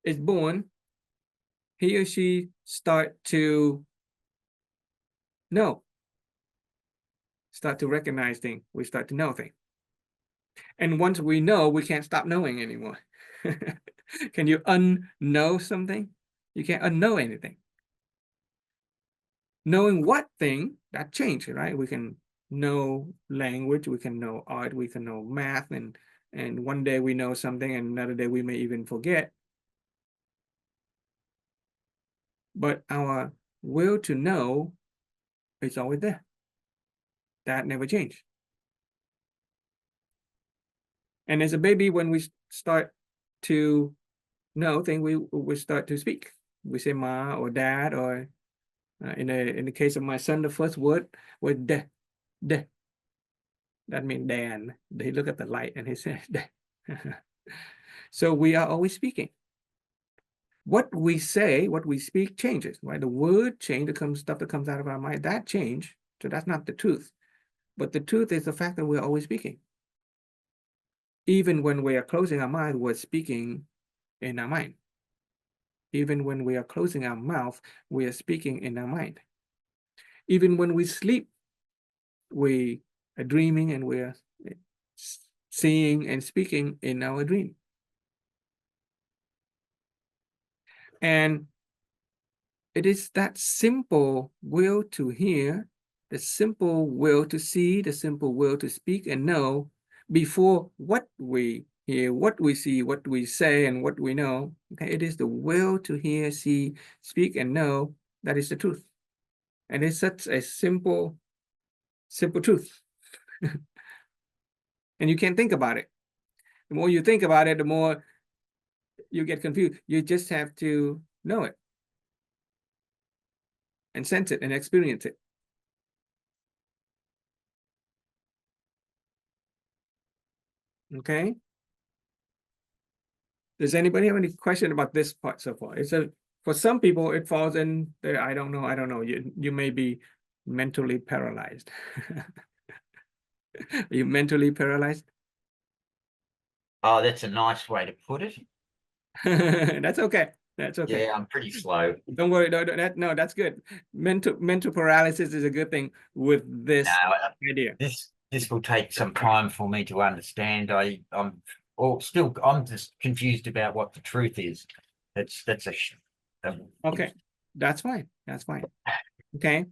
S1: is born, he or she start to know, start to recognize things, we start to know things. And once we know, we can't stop knowing anymore. Can you unknow something? You can't unknow anything. Knowing what thing, that changed, right? We can know language, we can know art, we can know math, and one day we know something and another day we may even forget. But our will to know is always there. That never changed. And as a baby, when we start to know things, we start to speak. We say ma or dad, or in the case of my son, the first word was de. That means Dan. He look at the light and he says de. So we are always speaking. What we say, what we speak changes, right? The word change, stuff that comes out of our mind, that change. So that's not the truth. But the truth is the fact that we're always speaking. Even when we are closing our mind, we're speaking in our mind. Even when we are closing our mouth, we are speaking in our mind. Even when we sleep, we are dreaming and we are seeing and speaking in our dream. And it is that simple will to hear, the simple will to see, the simple will to speak and know before what we hear, what we see, what we say, and what we know. Okay, it is the will to hear, see, speak, and know that is the truth. And it's such a simple truth. And you can't think about it. The more you think about it, the more you get confused. You just have to know it and sense it and experience it. Okay. Does anybody have any question about this part so far? For some people, it falls in the I don't know. You may be mentally paralyzed. Are you mentally paralyzed?
S3: Oh, that's a nice way to put it.
S1: That's okay. That's okay.
S3: Yeah, I'm pretty slow.
S1: Don't worry. No, that's good. Mental paralysis is a good thing with this idea.
S3: This will take some time for me to understand. I'm just confused about what the truth is.
S1: Okay, that's fine. That's fine. Okay,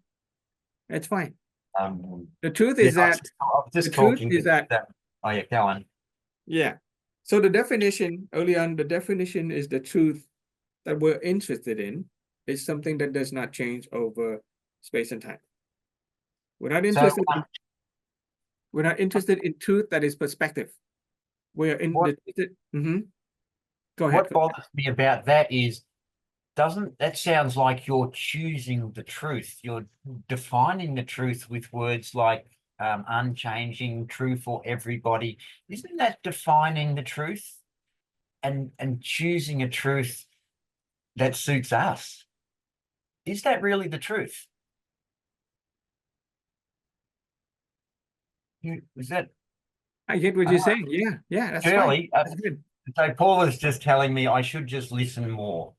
S1: it's fine. The truth is that
S3: I'm just
S1: the truth
S3: talking
S1: is that
S3: oh yeah, go on.
S1: yeah, So the definition early on, the definition is the truth that we're interested in is something that does not change over space and time. We're not
S3: So
S1: interested in, we're not interested in truth that is perspective. We're in
S3: What-
S1: Go ahead.
S3: what bothers me about that is, doesn't that sounds like you're choosing the truth? You're defining the truth with words like unchanging, true for everybody. Isn't that defining the truth and choosing a truth that suits us? Is that really the truth? Is that
S1: I get what you're saying. Yeah, that's fine.
S3: Shirley?
S1: That's good.
S3: So Paul is just telling me I should just listen more.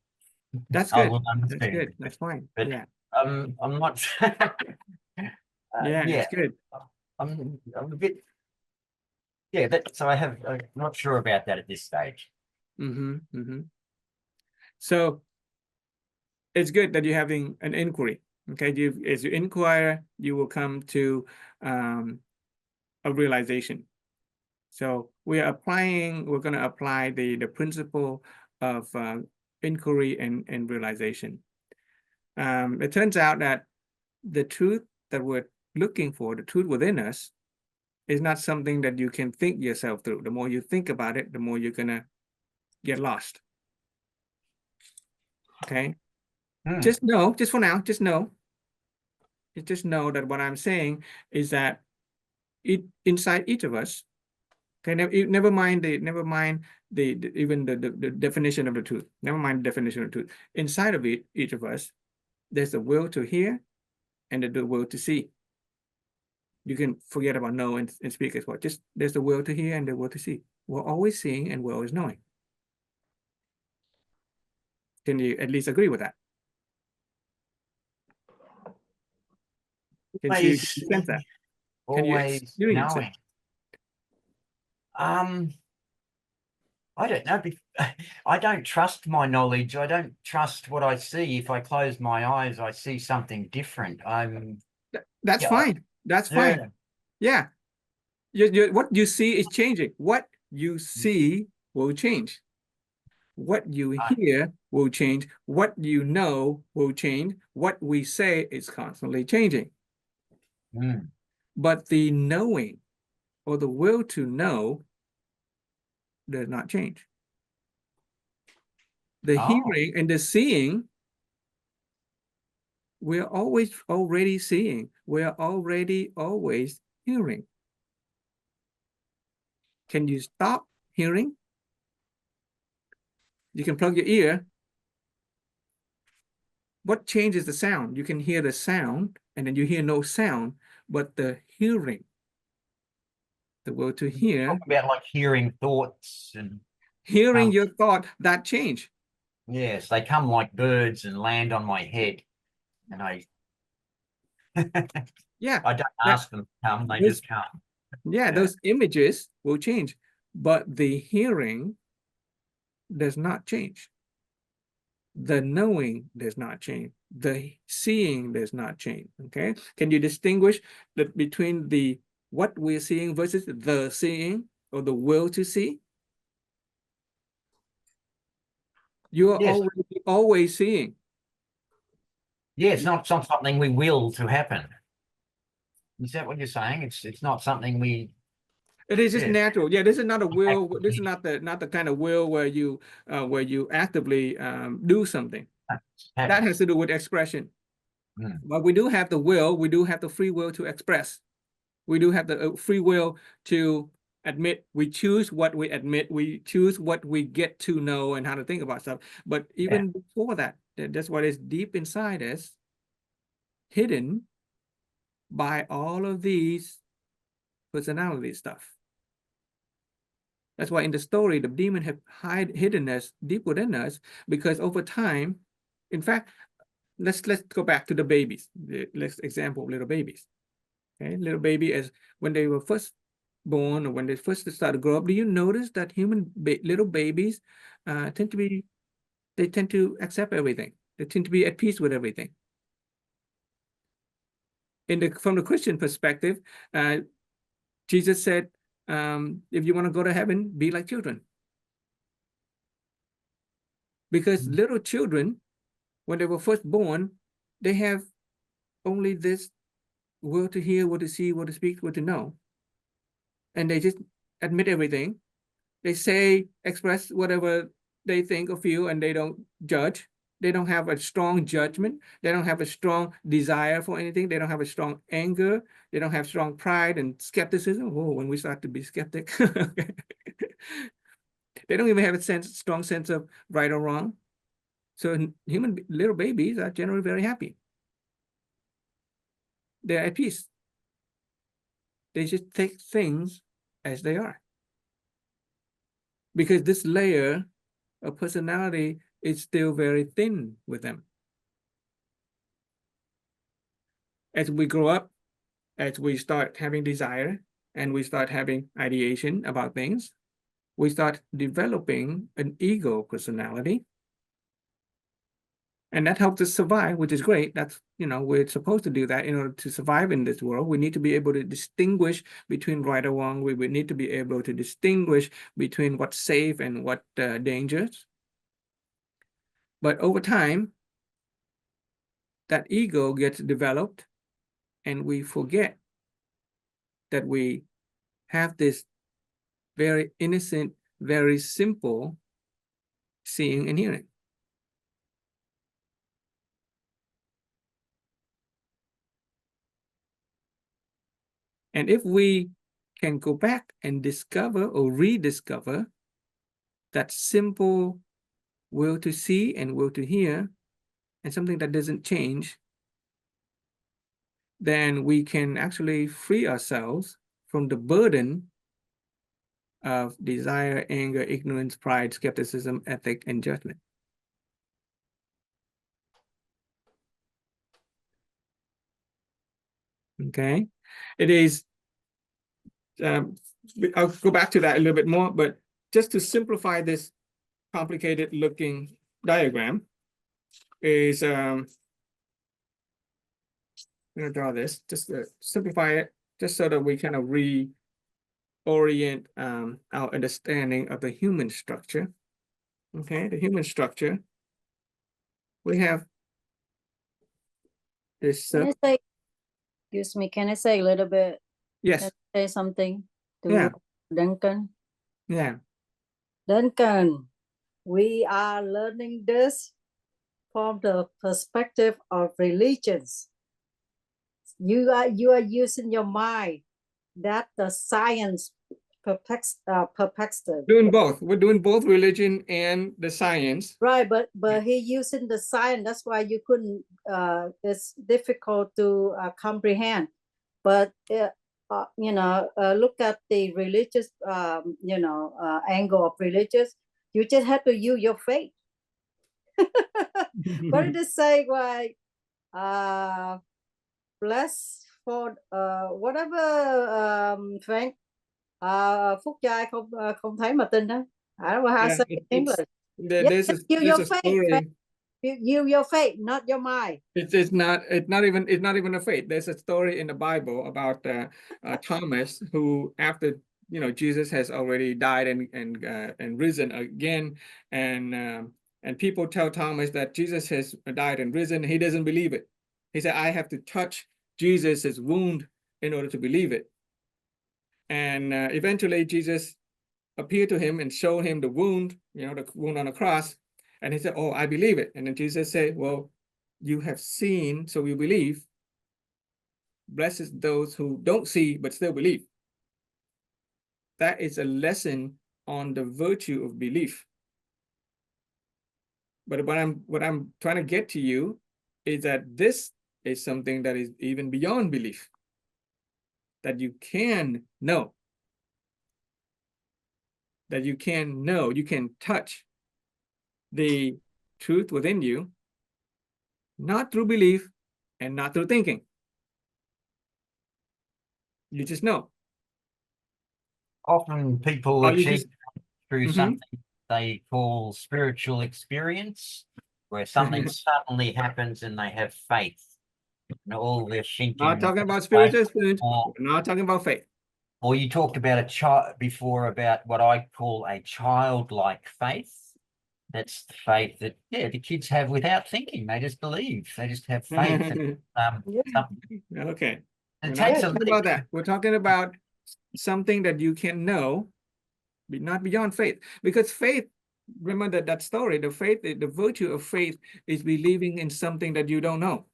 S1: That's
S3: I
S1: good.
S3: will
S1: That's
S3: understand.
S1: good. That's fine.
S3: But
S1: Yeah,
S3: I'm not.
S1: yeah,
S3: Yeah,
S1: it's good.
S3: I'm a bit. Yeah, so I'm not sure about that at this stage.
S1: So it's good that you're having an inquiry. Okay, as you inquire, you will come to a realization. So we're going to apply the principle of inquiry and realization. It turns out that the truth that we're looking for, the truth within us, is not something that you can think yourself through. The more you think about it, the more you're gonna get lost. Okay. Just know, just for now, just know that what I'm saying is that inside each of us, okay, never mind even the definition of the truth. Never mind the definition of the truth. Inside of each of us, there's the will to hear and the will to see. You can forget about know and speak as well. Just there's the will to hear and the will to see. We're always seeing and we're always knowing. Can you at least agree with that? Can you sense that? Can you
S3: Always
S1: experience it?
S3: knowing. I don't know. I don't trust my knowledge. I don't trust what I see. If I close my eyes, I see something different.
S1: That's
S3: Yeah,
S1: fine. That's fine. Yeah. What you see is changing. What you see will change. What you hear will change. What you know will change. What we say is constantly changing. But the knowing or the will to know does not change. The hearing and the seeing, we're already seeing. We're already always hearing. Can you stop hearing? You can plug your ear. What changes the sound? You can hear the sound and then you hear no sound, but the hearing, the will to hear.
S3: Talk about like hearing thoughts and
S1: hearing your thought, that change.
S3: Yes, they come like birds and land on my head. And
S1: yeah,
S3: I don't ask them to come, they just come.
S1: Yeah, those images will change, but the hearing does not change. The knowing does not change. The seeing does not change. Okay. Can you distinguish between the what we're seeing versus the seeing or the will to see? You are always seeing.
S3: Yeah, it's not something we will to happen. Is that what you're saying? It's not something we.
S1: It is just natural. Yeah, this is not a will. This is not the kind of will where you actively do something. That has to do with expression. But we do have the will. We do have the free will to express. We do have the free will to admit. We choose what we admit. We choose what we get to know and how to think about stuff. But even before that, that's what is deep inside us, hidden by all of these personality stuff. That's why in the story, the demon have hidden us deep within us, because over time, in fact, let's go back to the babies. Let's example little babies. Okay, little baby, as when they were first born or when they first start to grow up, do you notice that little babies tend to accept everything. They tend to be at peace with everything. From the Christian perspective, Jesus said, if you want to go to heaven, be like children. because little children, when they were first born, they have only this will to hear, will to see, will to speak, will to know. And they just admit everything. They say, express whatever they think or feel, and they don't judge. They don't have a strong judgment. They don't have a strong desire for anything. They don't have a strong anger. They don't have strong pride and skepticism. Oh, when we start to be skeptic. They don't even have a strong sense of right or wrong. So little babies are generally very happy. They're at peace. They just take things as they are. Because this layer of personality is still very thin with them. As we grow up, as we start having desire and we start having ideation about things, we start developing an ego personality. And that helps us survive, which is great. That's, we're supposed to do that in order to survive in this world. We need to be able to distinguish between right or wrong. We would need to be able to distinguish between what's safe and what dangerous. But over time, that ego gets developed and we forget that we have this very innocent, very simple seeing and hearing. And if we can go back and discover or rediscover that simple will to see and will to hear, and something that doesn't change, then we can actually free ourselves from the burden of desire, anger, ignorance, pride, skepticism, ethic, and judgment. Okay, it is, I'll go back to that a little bit more, but just to simplify this complicated looking diagram is, I'm gonna draw this, just to simplify it, just so that we kind of reorient our understanding of the human structure. Okay, the human structure. We have this.
S4: Can I say, excuse me, can I say a little bit?
S1: Yes.
S4: Can I say something to
S1: Yeah.
S4: Duncan?
S1: Yeah.
S4: Duncan, we are learning this from the perspective of religions. You are using your mind that the science perplexed.
S1: Doing both. We're doing both religion and the science.
S4: Right, but he using the science. That's why you couldn't. It's difficult to comprehend. But look at the religious, angle of religious. You just have to use your faith. What did it say? Like, bless for whatever, Frank. Phúc trai không thấy mà tin đó. I don't know how to say it in English.
S1: There's a story.
S4: Use your faith, not your mind.
S1: It's not even a faith. There's a story in the Bible about Thomas, who after Jesus has already died and risen again, and people tell Thomas that Jesus has died and risen. He doesn't believe it. He said, I have to touch Jesus's wound in order to believe it. And eventually Jesus appeared to him and showed him the wound, the wound on the cross. And he said, oh, I believe it. And then Jesus said, well, you have seen, so you believe. Blessed those who don't see, but still believe. That is a lesson on the virtue of belief. But what I'm trying to get to you is that this is something that is even beyond belief. That you can know. That you can know, you can touch the truth within you, not through belief and not through thinking. You just know.
S3: Often people achieve through
S1: Mhm.
S3: something they call spiritual experience, where something suddenly happens and they have faith. And all their thinking.
S1: Not talking about spiritual experience. We're not talking about faith.
S3: Or you talked about a child before, about what I call a childlike faith. that's the faith that, yeah, the kids have without thinking. They just believe. They just have faith. And, something.
S1: Okay, we're
S3: It
S1: not
S3: takes a
S1: talking
S3: leap.
S1: about that. We're talking about something that you can know, but not beyond faith. Because faith, remember that story, the faith, the virtue of faith is believing in something that you don't know.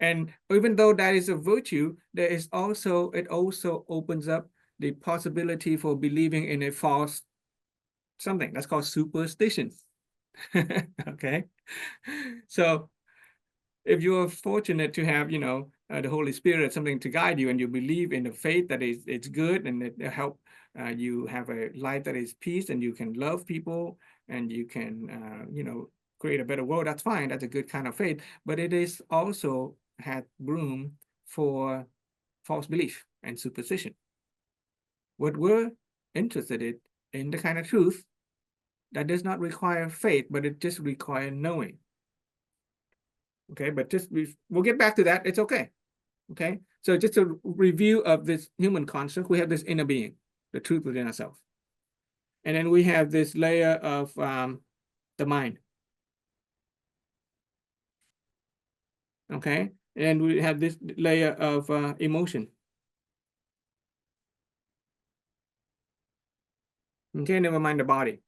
S1: And even though that is a virtue, there is also, it also opens up the possibility for believing in a false something. That's called superstition. Okay. So if you're fortunate to have, you know, the Holy Spirit, something to guide you, and you believe in the faith that is, it's good, and it help you have a life that is peace, and you can love people, and you can, you know, create a better world, that's fine. That's a good kind of faith. But it is also had room for false belief and superstition. What we're interested in the kind of truth that does not require faith, but it just requires knowing. Okay, but just we'll get back to that. It's okay. Okay, so just a review of this human construct. We have this inner being, the truth within ourselves, and then we have this layer of the mind. Okay, and we have this layer of emotion. Okay, never mind the body.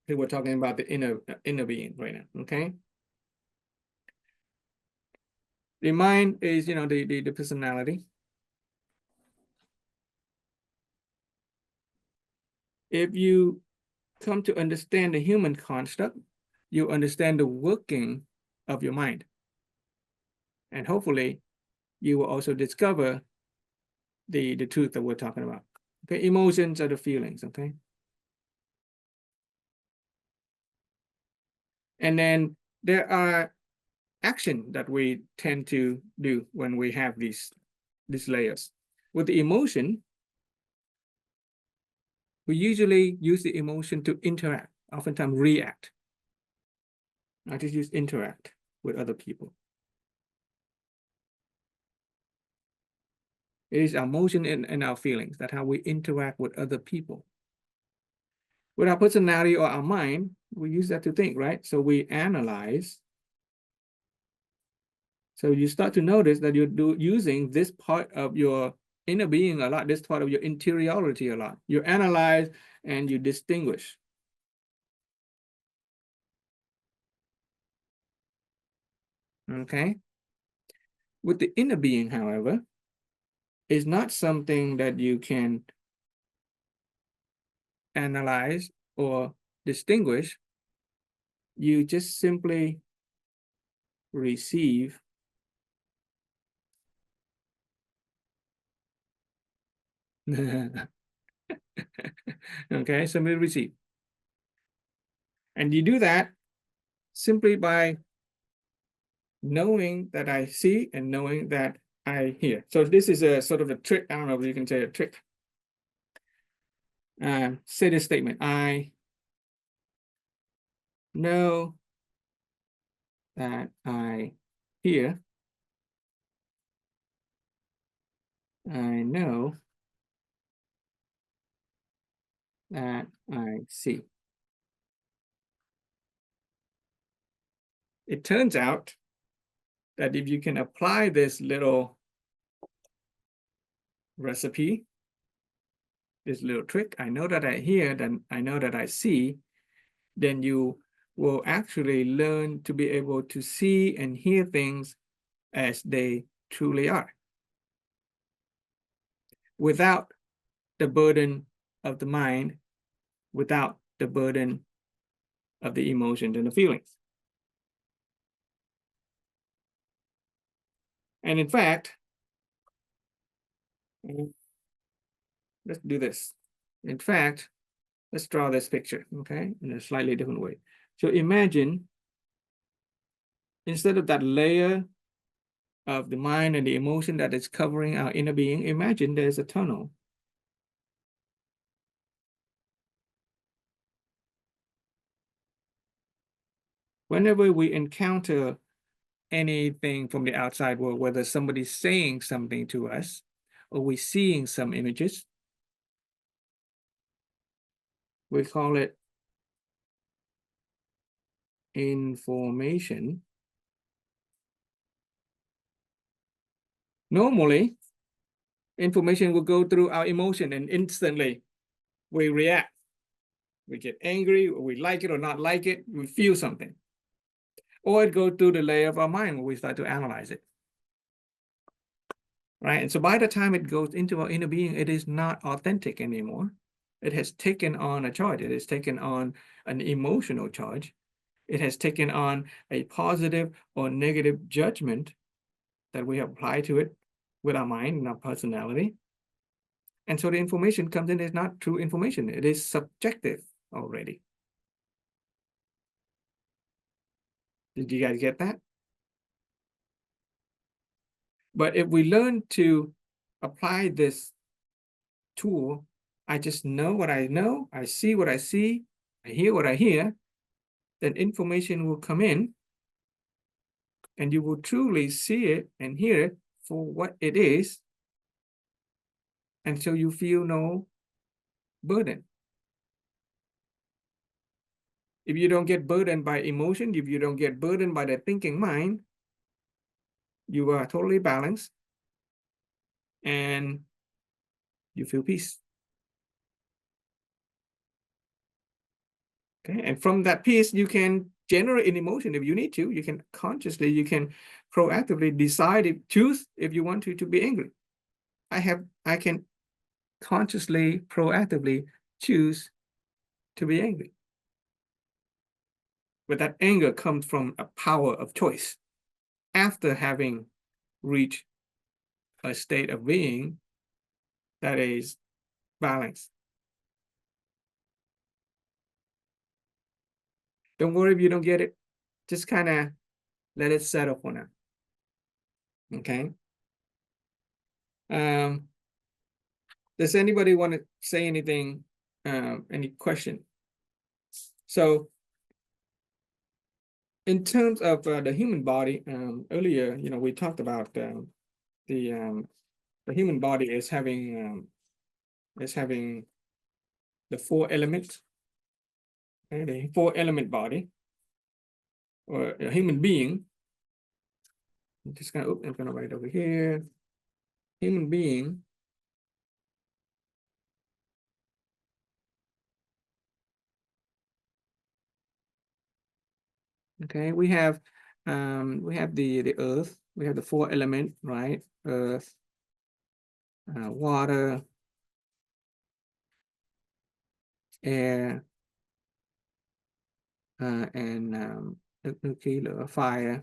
S1: Okay, we're talking about the inner being right now. Okay, the mind is, you know, the personality. If you come to understand the human construct, you understand the working of your mind. And hopefully you will also discover the truth that we're talking about. Okay, emotions are the feelings, okay? And then there are action that we tend to do when we have these layers. With the emotion, we usually use the emotion to interact, oftentimes react. I just use interact with other people. It is our emotion and our feelings. That's how we interact with other people. With our personality or our mind, we use that to think, right? So we analyze. So you start to notice that you're using this part of your inner being a lot, this part of your interiority a lot. You analyze and you distinguish. Okay? With the inner being, however, is not something that you can analyze or distinguish. You just simply receive okay, simply receive. And you do that simply by knowing that I see and knowing that I hear. So this is a sort of a trick. I don't know if you can say a trick. Say this statement: I know that I hear. I know that I see. It turns out that if you can apply this little recipe, this little trick, I know that I hear, then I know that I see, then you will actually learn to be able to see and hear things as they truly are, without the burden of the mind, without the burden of the emotions and the feelings. And in fact, let's do this. In fact, let's draw this picture, okay, in a slightly different way. So imagine, instead of that layer of the mind and the emotion that is covering our inner being, imagine there's a tunnel. Whenever we encounter anything from the outside world, whether somebody's saying something to us or we're seeing some images, we call it information, normally information will go through our emotion and instantly we react. We get angry, or we like it or not like it, we feel something. Or it goes through the layer of our mind where we start to analyze it. Right? And so by the time it goes into our inner being, it is not authentic anymore. It has taken on a charge. It has taken on an emotional charge. It has taken on a positive or negative judgment that we apply to it with our mind and our personality. And so the information comes in as not true information. It is subjective already. Did you guys get that? But if we learn to apply this tool, I just know what I know, I see what I see, I hear what I hear, then information will come in and you will truly see it and hear it for what it is. And so you feel no burden. If you don't get burdened by emotion, if you don't get burdened by the thinking mind, you are totally balanced and you feel peace. Okay, and from that peace, you can generate an emotion if you need to. You can consciously, you can proactively decide, choose if you want to be angry. I can consciously, proactively choose to be angry. But that anger comes from a power of choice. After having reached a state of being that is balanced. Don't worry if you don't get it. Just kind of let it settle for now. Okay. Does anybody want to say anything? Any question? So, in terms of the human body, earlier, we talked about the human body is having the 4 elements. Okay, the 4-element body, or a human being. I'm just gonna I'm gonna write over here. Human being. Okay, we have the earth, we have the 4 elements, right? Earth, water, air, and fire.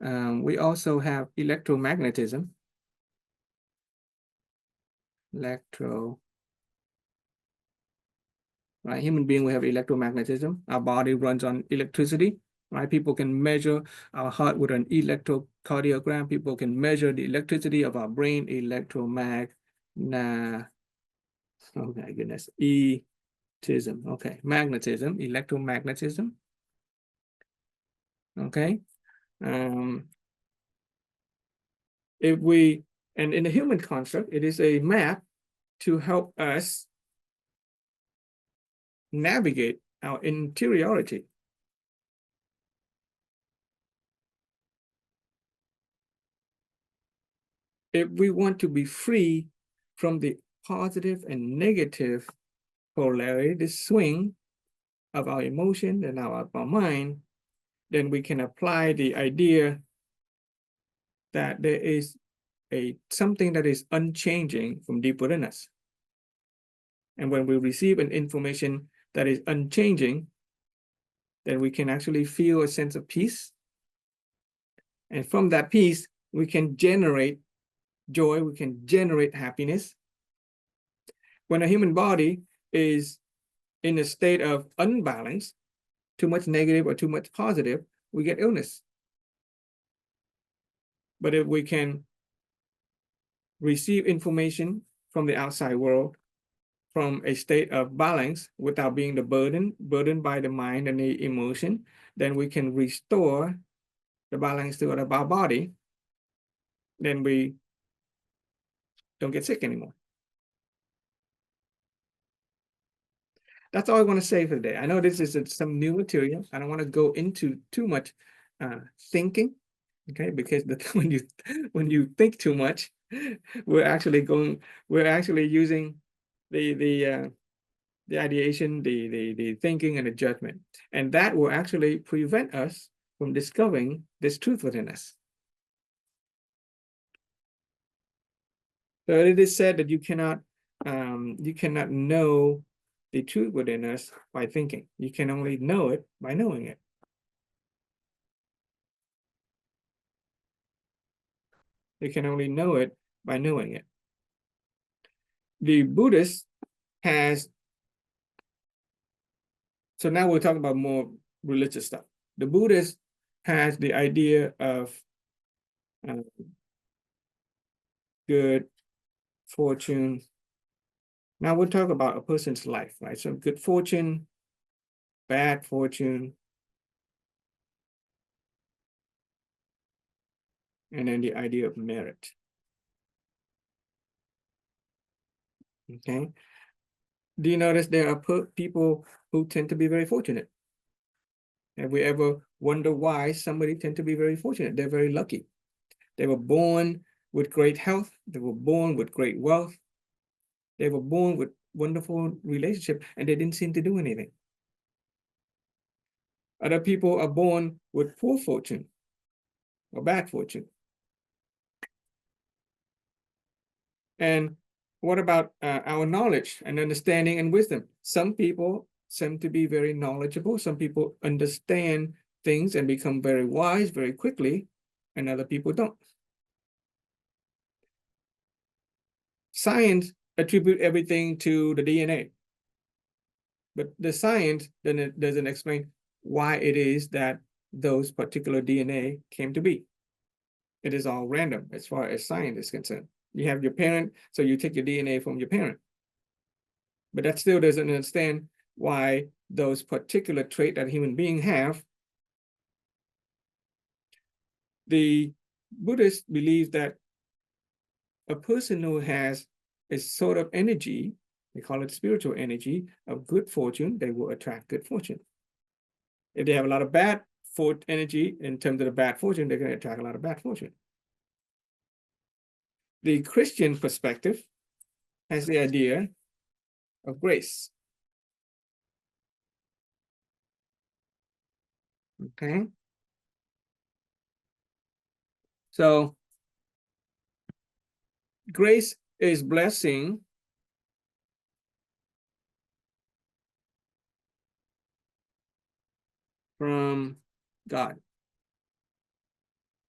S1: We also have electromagnetism. Right? Human being, we have electromagnetism. Our body runs on electricity, right? People can measure our heart with an electrocardiogram. People can measure the electricity of our brain, oh my goodness, okay, magnetism, electromagnetism. Okay. If we, and in the human construct, it is a map to help us navigate our interiority. If we want to be free from the positive and negative polarity, the swing of our emotion and our mind, then we can apply the idea that there is something that is unchanging from deep within us. And when we receive an information that is unchanging, then we can actually feel a sense of peace. And from that peace, we can generate joy, we can generate happiness. When a human body is in a state of unbalance, too much negative or too much positive, we get illness. But if we can receive information from the outside world from a state of balance without being burdened by the mind and the emotion, then we can restore the balance to our body. Then we don't get sick anymore. That's all I want to say for today. I know this is some new material. I don't want to go into too much thinking, okay? Because when you think too much, we're actually using the ideation, the thinking, and the judgment, and that will actually prevent us from discovering this truth within us. So it is said that you cannot know the truth within us by thinking. You can only know it by knowing it. You can only know it by knowing it. The Buddhist has, so now we're talking about more religious stuff. The Buddhist has the idea of good fortune. Now we'll talk about a person's life, right? So good fortune, bad fortune, and then the idea of merit. Okay. Do you notice there are people who tend to be very fortunate? Have we ever wonder why somebody tend to be very fortunate? They're very lucky. They were born with great health. They were born with great wealth. They were born with wonderful relationship, and they didn't seem to do anything. Other people are born with poor fortune or bad fortune. And what about our knowledge and understanding and wisdom? Some people seem to be very knowledgeable. Some people understand things and become very wise very quickly, and other people don't. Science attribute everything to the DNA, but the science doesn't explain why it is that those particular DNA came to be. It is all random as far as science is concerned. You have your parent, so you take your DNA from your parent. But that still doesn't understand why those particular traits that human beings have. The Buddhists believe that a person who has a sort of energy, they call it spiritual energy, of good fortune, they will attract good fortune. If they have a lot of bad energy in terms of the bad fortune, they're going to attract a lot of bad fortune. The Christian perspective has the idea of grace. Okay. So grace is blessing from God.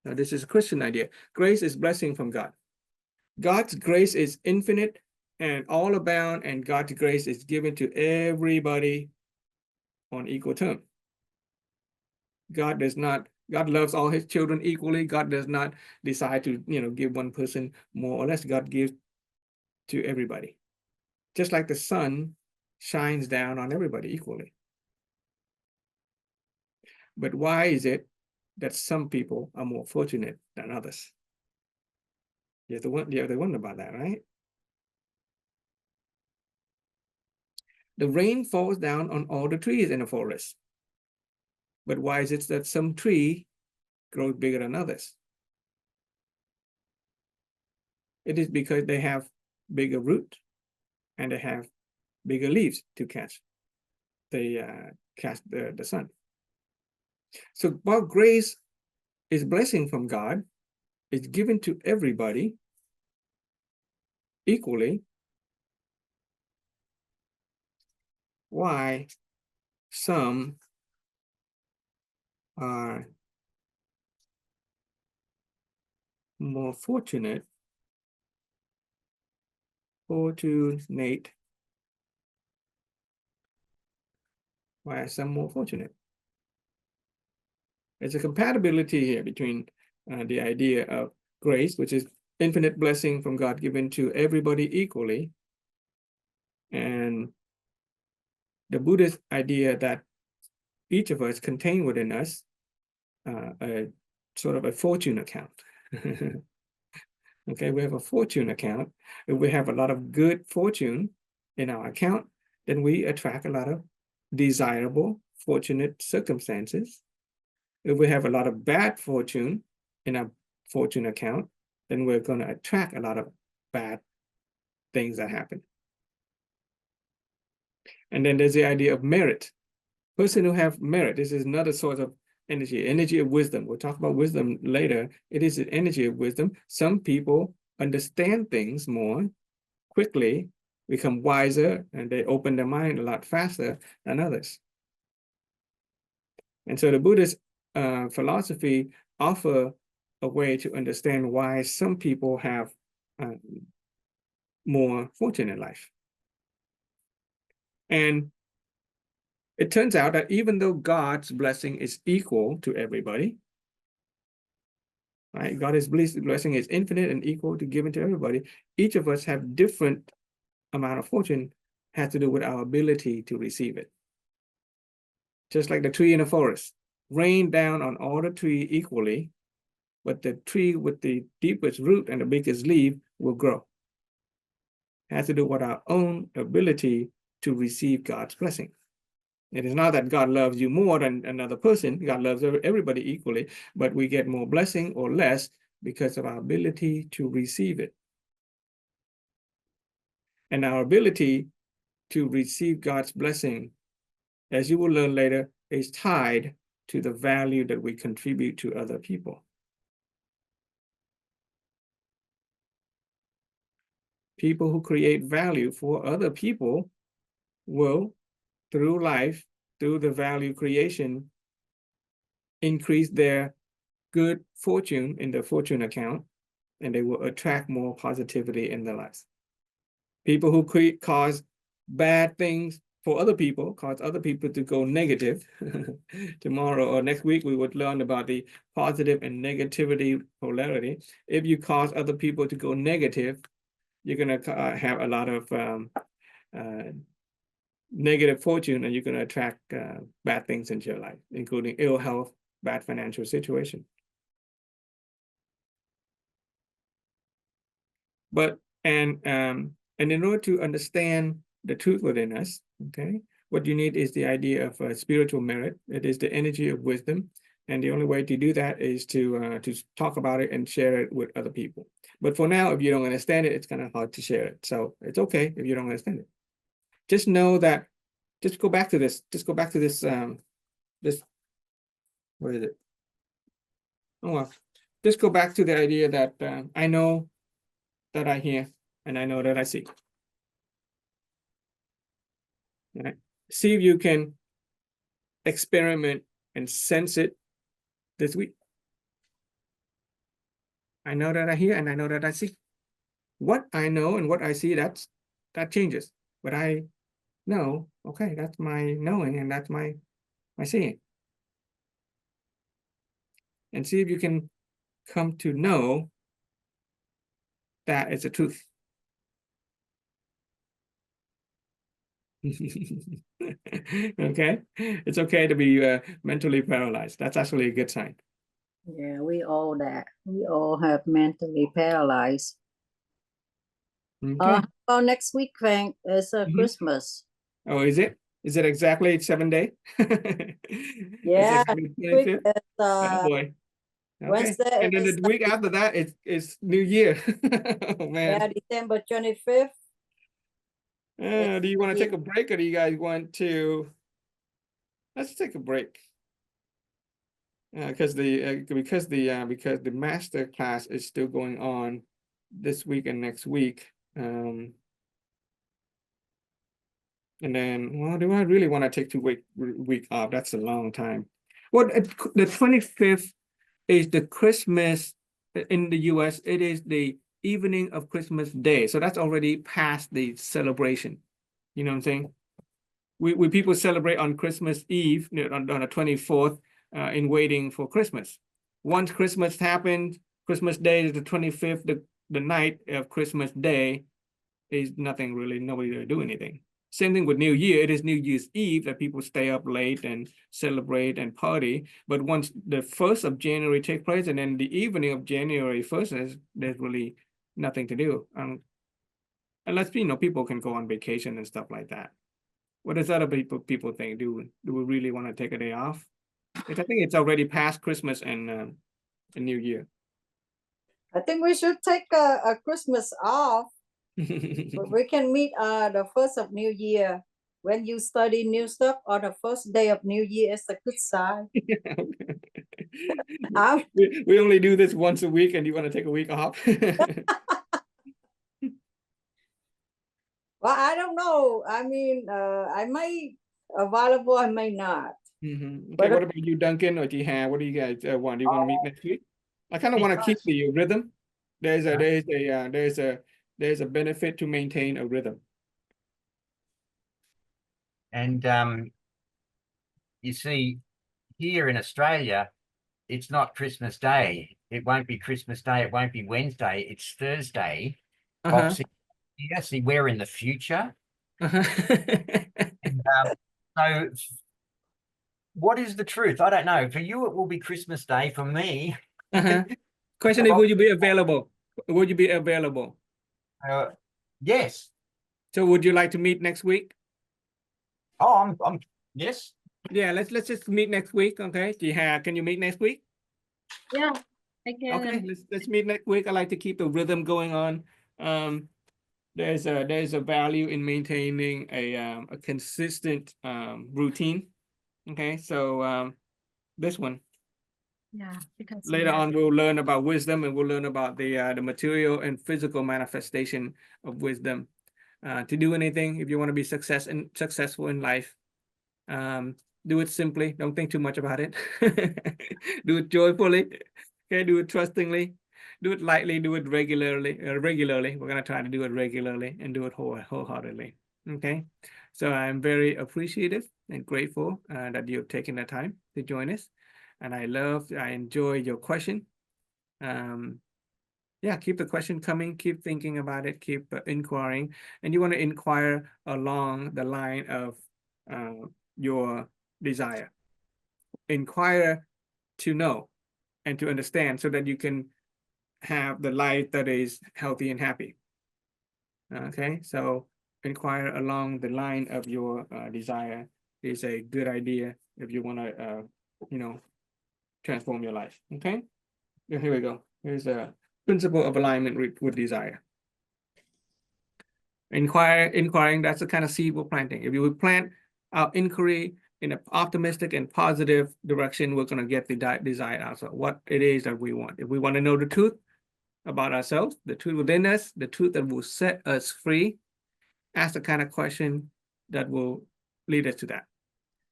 S1: Now, this is a Christian idea. Grace is blessing from God. God's grace is infinite and all abound, and God's grace is given to everybody on equal terms. God loves all his children equally. God does not decide to, give one person more or less. God gives to everybody. Just like the sun shines down on everybody equally. But why is it that some people are more fortunate than others? You have to wonder about that, right? The rain falls down on all the trees in the forest. But why is it that some tree grows bigger than others? It is because they have bigger root and they have bigger leaves to catch the sun. So while grace is blessing from God, it's given to everybody equally. Why some are more fortunate, why are some more fortunate? There's a compatibility here between the idea of grace, which is infinite blessing from God given to everybody equally, and the Buddhist idea that each of us contain within us a sort of a fortune account. Okay, we have a fortune account. If we have a lot of good fortune in our account, then we attract a lot of desirable, fortunate circumstances. If we have a lot of bad fortune in our fortune account, then we're going to attract a lot of bad things that happen. And then there's the idea of merit. Person who have merit, this is another sort of energy of wisdom. We'll talk about wisdom later. It is an energy of wisdom. Some people understand things more quickly, become wiser, and they open their mind a lot faster than others. And so the Buddhist philosophy offer a way to understand why some people have more fortune in life. And it turns out that even though God's blessing is equal to everybody, right? God's blessing is infinite and equal to given to everybody. Each of us have different amount of fortune, has to do with our ability to receive it. Just like the tree in the forest, rain down on all the tree equally, but the tree with the deepest root and the biggest leaf will grow. It has to do with our own ability to receive God's blessing. It is not that God loves you more than another person. God loves everybody equally, but we get more blessing or less because of our ability to receive it. And our ability to receive God's blessing, as you will learn later, is tied to the value that we contribute to other people. People who create value for other people will, through life, through the value creation, increase their good fortune in the fortune account, and they will attract more positivity in their lives. People who cause bad things for other people, cause other people to go negative. Tomorrow or next week, we would learn about the positive and negativity polarity. If you cause other people to go negative, you're going to have a lot of negative fortune, and you're going to attract bad things into your life, including ill health, bad financial situation. But and in order to understand the truth within us, okay, what you need is the idea of spiritual merit. It is the energy of wisdom, and the only way to do that is to talk about it and share it with other people. But for now, if you don't understand it, it's kind of hard to share it. So it's okay if you don't understand it. Just know that. Just go back to this. Just go back to this. This. Where is it? Oh well. Just go back to the idea that I know that I hear and I know that I see. Right? See if you can experiment and sense it this week. I know that I hear and I know that I see. What I know and what I see, that changes. But I know, okay, that's my knowing and that's my seeing. And see if you can come to know that it's a truth. Okay, it's okay to be mentally paralyzed. That's actually a good sign.
S4: Yeah, we all that. We all have mentally paralyzed.
S1: Okay.
S4: Well, next week, Frank, is Christmas.
S1: Oh, is it? Is it exactly 7 days?
S4: Yeah,
S1: Week is oh boy. Okay.
S4: Wednesday
S1: And then
S4: is
S1: the week after that it's New Year. Oh man.
S4: yeah, December 25th.
S1: Do you want to take a break, or do you guys want to? Let's take a break. Because the master class is still going on this week and next week. And then, well, do I really want to take 2 week off? That's a long time. Well, the 25th is the Christmas in the US. It is the evening of Christmas Day, so that's already past the celebration. You know what I'm saying? We people celebrate on Christmas Eve, on the 24th, in waiting for Christmas. Once Christmas happened, Christmas Day is the 25th. The night of Christmas Day is nothing really. Nobody to do anything. Same thing with New Year. It is New Year's Eve that people stay up late and celebrate and party. But once the 1st of January takes place, and then the evening of January 1st, there's really nothing to do. Unless people can go on vacation and stuff like that. What does other people think? Do we really want to take a day off? Because I think it's already past Christmas and New Year.
S4: I think we should take a Christmas off, but we can meet the first of New Year. When you study new stuff on the first day of New Year, it's a good sign.
S1: We only do this once a week, and you want to take a week off?
S4: Well, I don't know. I mean, I may available, I may not.
S1: Okay,
S4: But-
S1: what about you, Duncan or Jihan? What do you guys want? Do you want to meet next week? I kind of want to keep the rhythm. There's a benefit to maintain a rhythm.
S3: And you see, here in Australia, it's not Christmas Day. It won't be Christmas Day. It won't be Wednesday. It's Thursday. Boxing. Yeah, see, we're in the future. And, so what is the truth? I don't know. For you, it will be Christmas Day. For me,
S1: Question is, will you be available? Would you be available?
S3: yes.
S1: So would you like to meet next week?
S3: Oh, I'm yes.
S1: Yeah, let's just meet next week. Okay, Jihan, can you meet next week?
S5: Yeah, I can.
S1: Okay, let's meet next week. I like to keep the rhythm going on. There's a value in maintaining a consistent routine. Okay, so this one
S5: Yeah, because
S1: later on we'll learn about wisdom, and we'll learn about the material and physical manifestation of wisdom. To do anything, if you want to be successful in life, do it simply. Don't think too much about it. Do it joyfully. Okay, do it trustingly. Do it lightly. Do it regularly. We're gonna try to do it regularly and do it wholeheartedly. Okay, so I'm very appreciative and grateful that you've taken the time to join us, and I enjoy your question. Yeah, keep the question coming. Keep thinking about it. Keep inquiring, and you want to inquire along the line of your desire. Inquire to know and to understand, so that you can have the life that is healthy and happy. Okay, so inquire along the line of your desire is a good idea if you want to, transform your life. Okay, here we go. Here's a principle of alignment with desire. Inquiring, that's the kind of seed we're planting. If you would plant our inquiry in an optimistic and positive direction, we're going to get the desired answer, what it is that we want. If we want to know the truth about ourselves, the truth within us, the truth that will set us free, ask the kind of question that will lead us to that.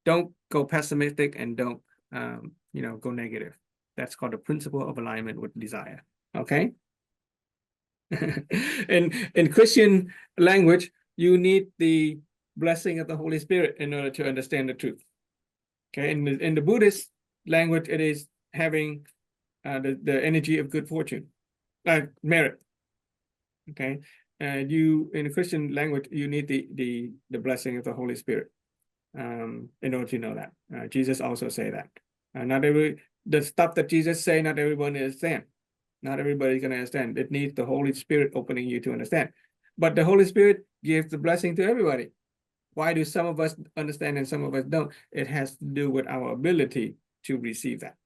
S1: Don't go pessimistic, and don't go negative. That's called the principle of alignment with desire. Okay. In Christian language, you need the blessing of the Holy Spirit in order to understand the truth. Okay, in the Buddhist language, it is having the energy of good fortune, merit. Okay, in the Christian language, you need the blessing of the Holy Spirit in order to know that. Jesus also say that. The stuff that Jesus say, not everyone understand. Not everybody's going to understand. It needs the Holy Spirit opening you to understand. But the Holy Spirit gives the blessing to everybody. Why do some of us understand and some of us don't? It has to do with our ability to receive that.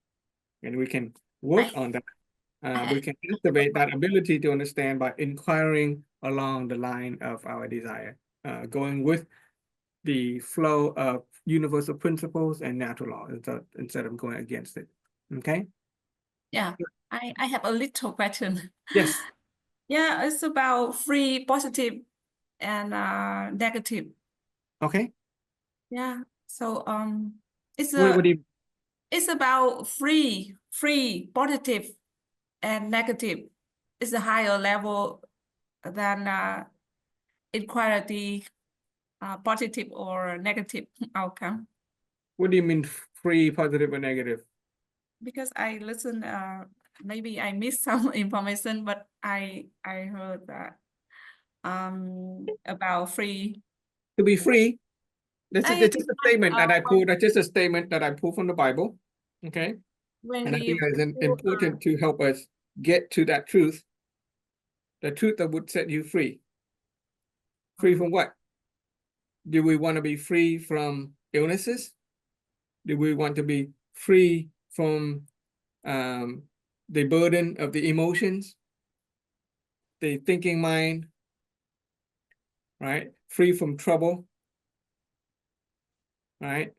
S1: And we can work on that. We can activate that ability to understand by inquiring along the line of our desire, going with the flow of universal principles and natural law instead of going against it. Okay?
S5: Yeah, I have a little question.
S1: Yes.
S5: Yeah, it's about free, positive, and negative.
S1: Okay.
S5: Yeah. So it's
S1: What do you?
S5: it's about free, positive, and negative. It's a higher level than equality, positive or negative outcome.
S1: What do you mean free, positive, or negative?
S5: Because I listen, maybe I missed some information, but I heard that about free.
S1: To be free, it's just a statement that I pulled. That's just a statement that I pulled from the Bible. Okay, and I think it's important to help us get to that truth. The truth that would set you free. Free from what? Do we want to be free from illnesses? Do we want to be free from the burden of the emotions, the thinking mind, right? Free from trouble, right?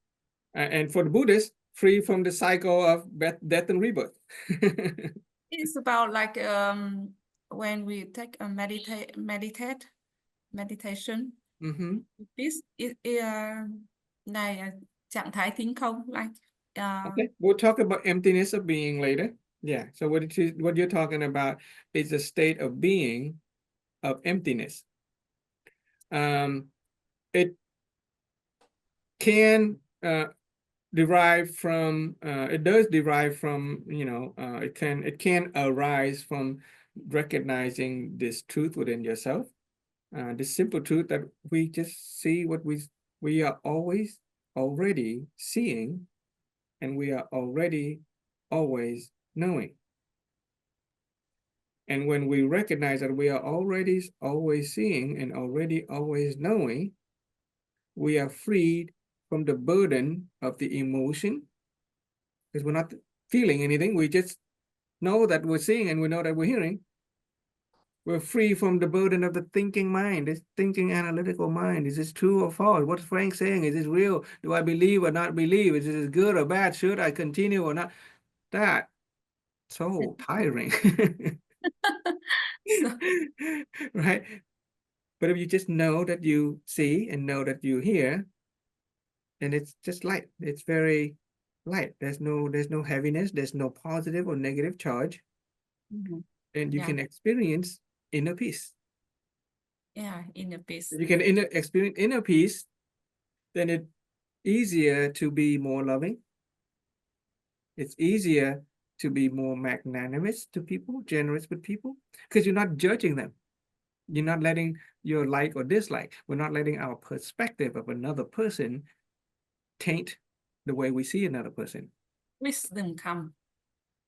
S1: And for the Buddhists, free from the cycle of death and rebirth.
S5: It's about like when we take a meditation. This is này trạng thái thính không, like
S1: Okay, we'll talk about emptiness of being later. Yeah, so what you're talking about is a state of being of emptiness. It can derive from it does derive from, you know, it can arise from recognizing this truth within yourself, this simple truth that we just see what we are always already seeing, and we are already always knowing. And when we recognize that we are already always seeing and already always knowing, we are freed from the burden of the emotion, because we're not feeling anything. We just know that we're seeing and we know that we're hearing. We're free from the burden of the thinking mind, this thinking analytical mind. Is this true or false? What's Frank saying? Is this real? Do I believe or not believe? Is this good or bad? Should I continue or not? That so tiring. Right? But if you just know that you see and know that you hear, then it's just light. It's very light. There's no heaviness. There's no positive or negative charge. And you
S5: Yeah.
S1: can experience inner peace.
S5: Yeah, inner peace.
S1: You can experience inner peace, then it's easier to be more loving. It's easier to be more magnanimous to people, generous with people, because you're not judging them. You're not letting your like or dislike. We're not letting our perspective of another person taint the way we see another person.
S5: Wisdom come.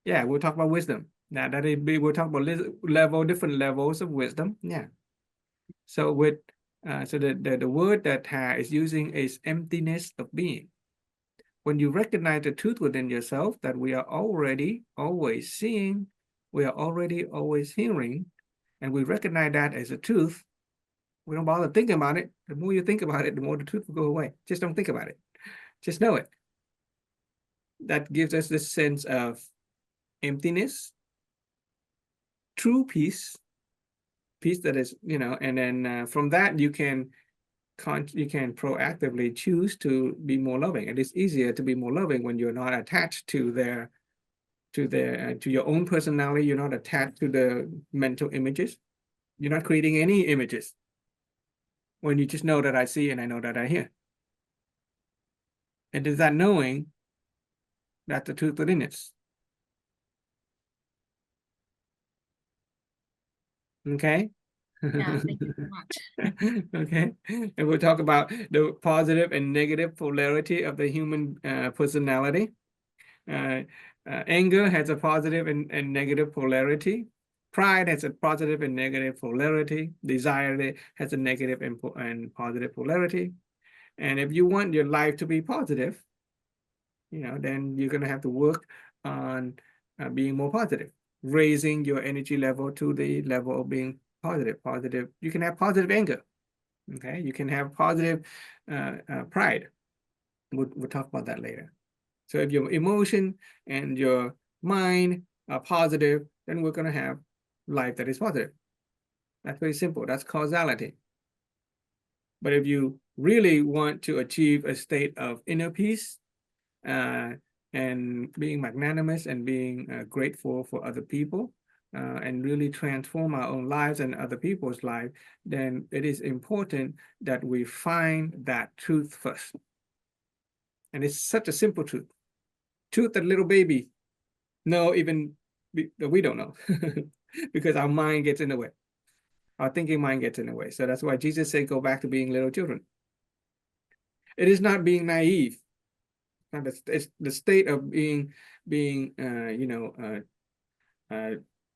S1: Yeah, we'll talk about wisdom. Now we'll talk about different levels of wisdom. Yeah. So with so the word that Ha is using is emptiness of being. When you recognize the truth within yourself that we are already always seeing, we are already always hearing, and we recognize that as a truth, we don't bother thinking about it. The more you think about it, the more the truth will go away. Just don't think about it. Just know it. That gives us this sense of emptiness, true peace that is, you know, and then from that you can proactively choose to be more loving. And it's easier to be more loving when you're not attached to your own personality. You're not attached to the mental images. You're not creating any images. When you just know that I see and I know that I hear. And is that knowing that's the truth within it. Okay.
S5: Yeah, thank you so much.
S1: Okay, and we'll talk about the positive and negative polarity of the human personality. Anger has a positive and negative polarity. Pride has a positive and negative polarity. Desire has a negative and positive polarity. And if you want your life to be positive, you know, then you're going to have to work on being more positive, raising your energy level to the level of being positive. You can have positive anger. Okay, you can have positive pride. We'll talk about that later. So if your emotion and your mind are positive, then we're going to have life that is positive. That's very simple. That's causality. But if you really want to achieve a state of inner peace and being magnanimous and being grateful for other people, and really transform our own lives and other people's lives, then it is important that we find that truth first. And it's such a simple truth. Truth that little baby know even we don't know because our mind gets in the way. Our thinking mind gets in the way. So that's why Jesus said, go back to being little children. It is not being naive. It's the state of being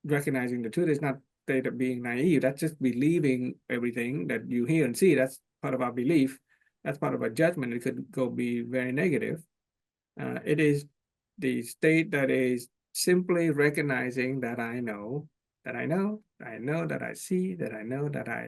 S1: recognizing the truth is not state of being naive. That's just believing everything that you hear and see. That's part of our belief. as part of a judgment, it could go be very negative. It is the state that is simply recognizing that I know, that I know, I know that I see, that I know that I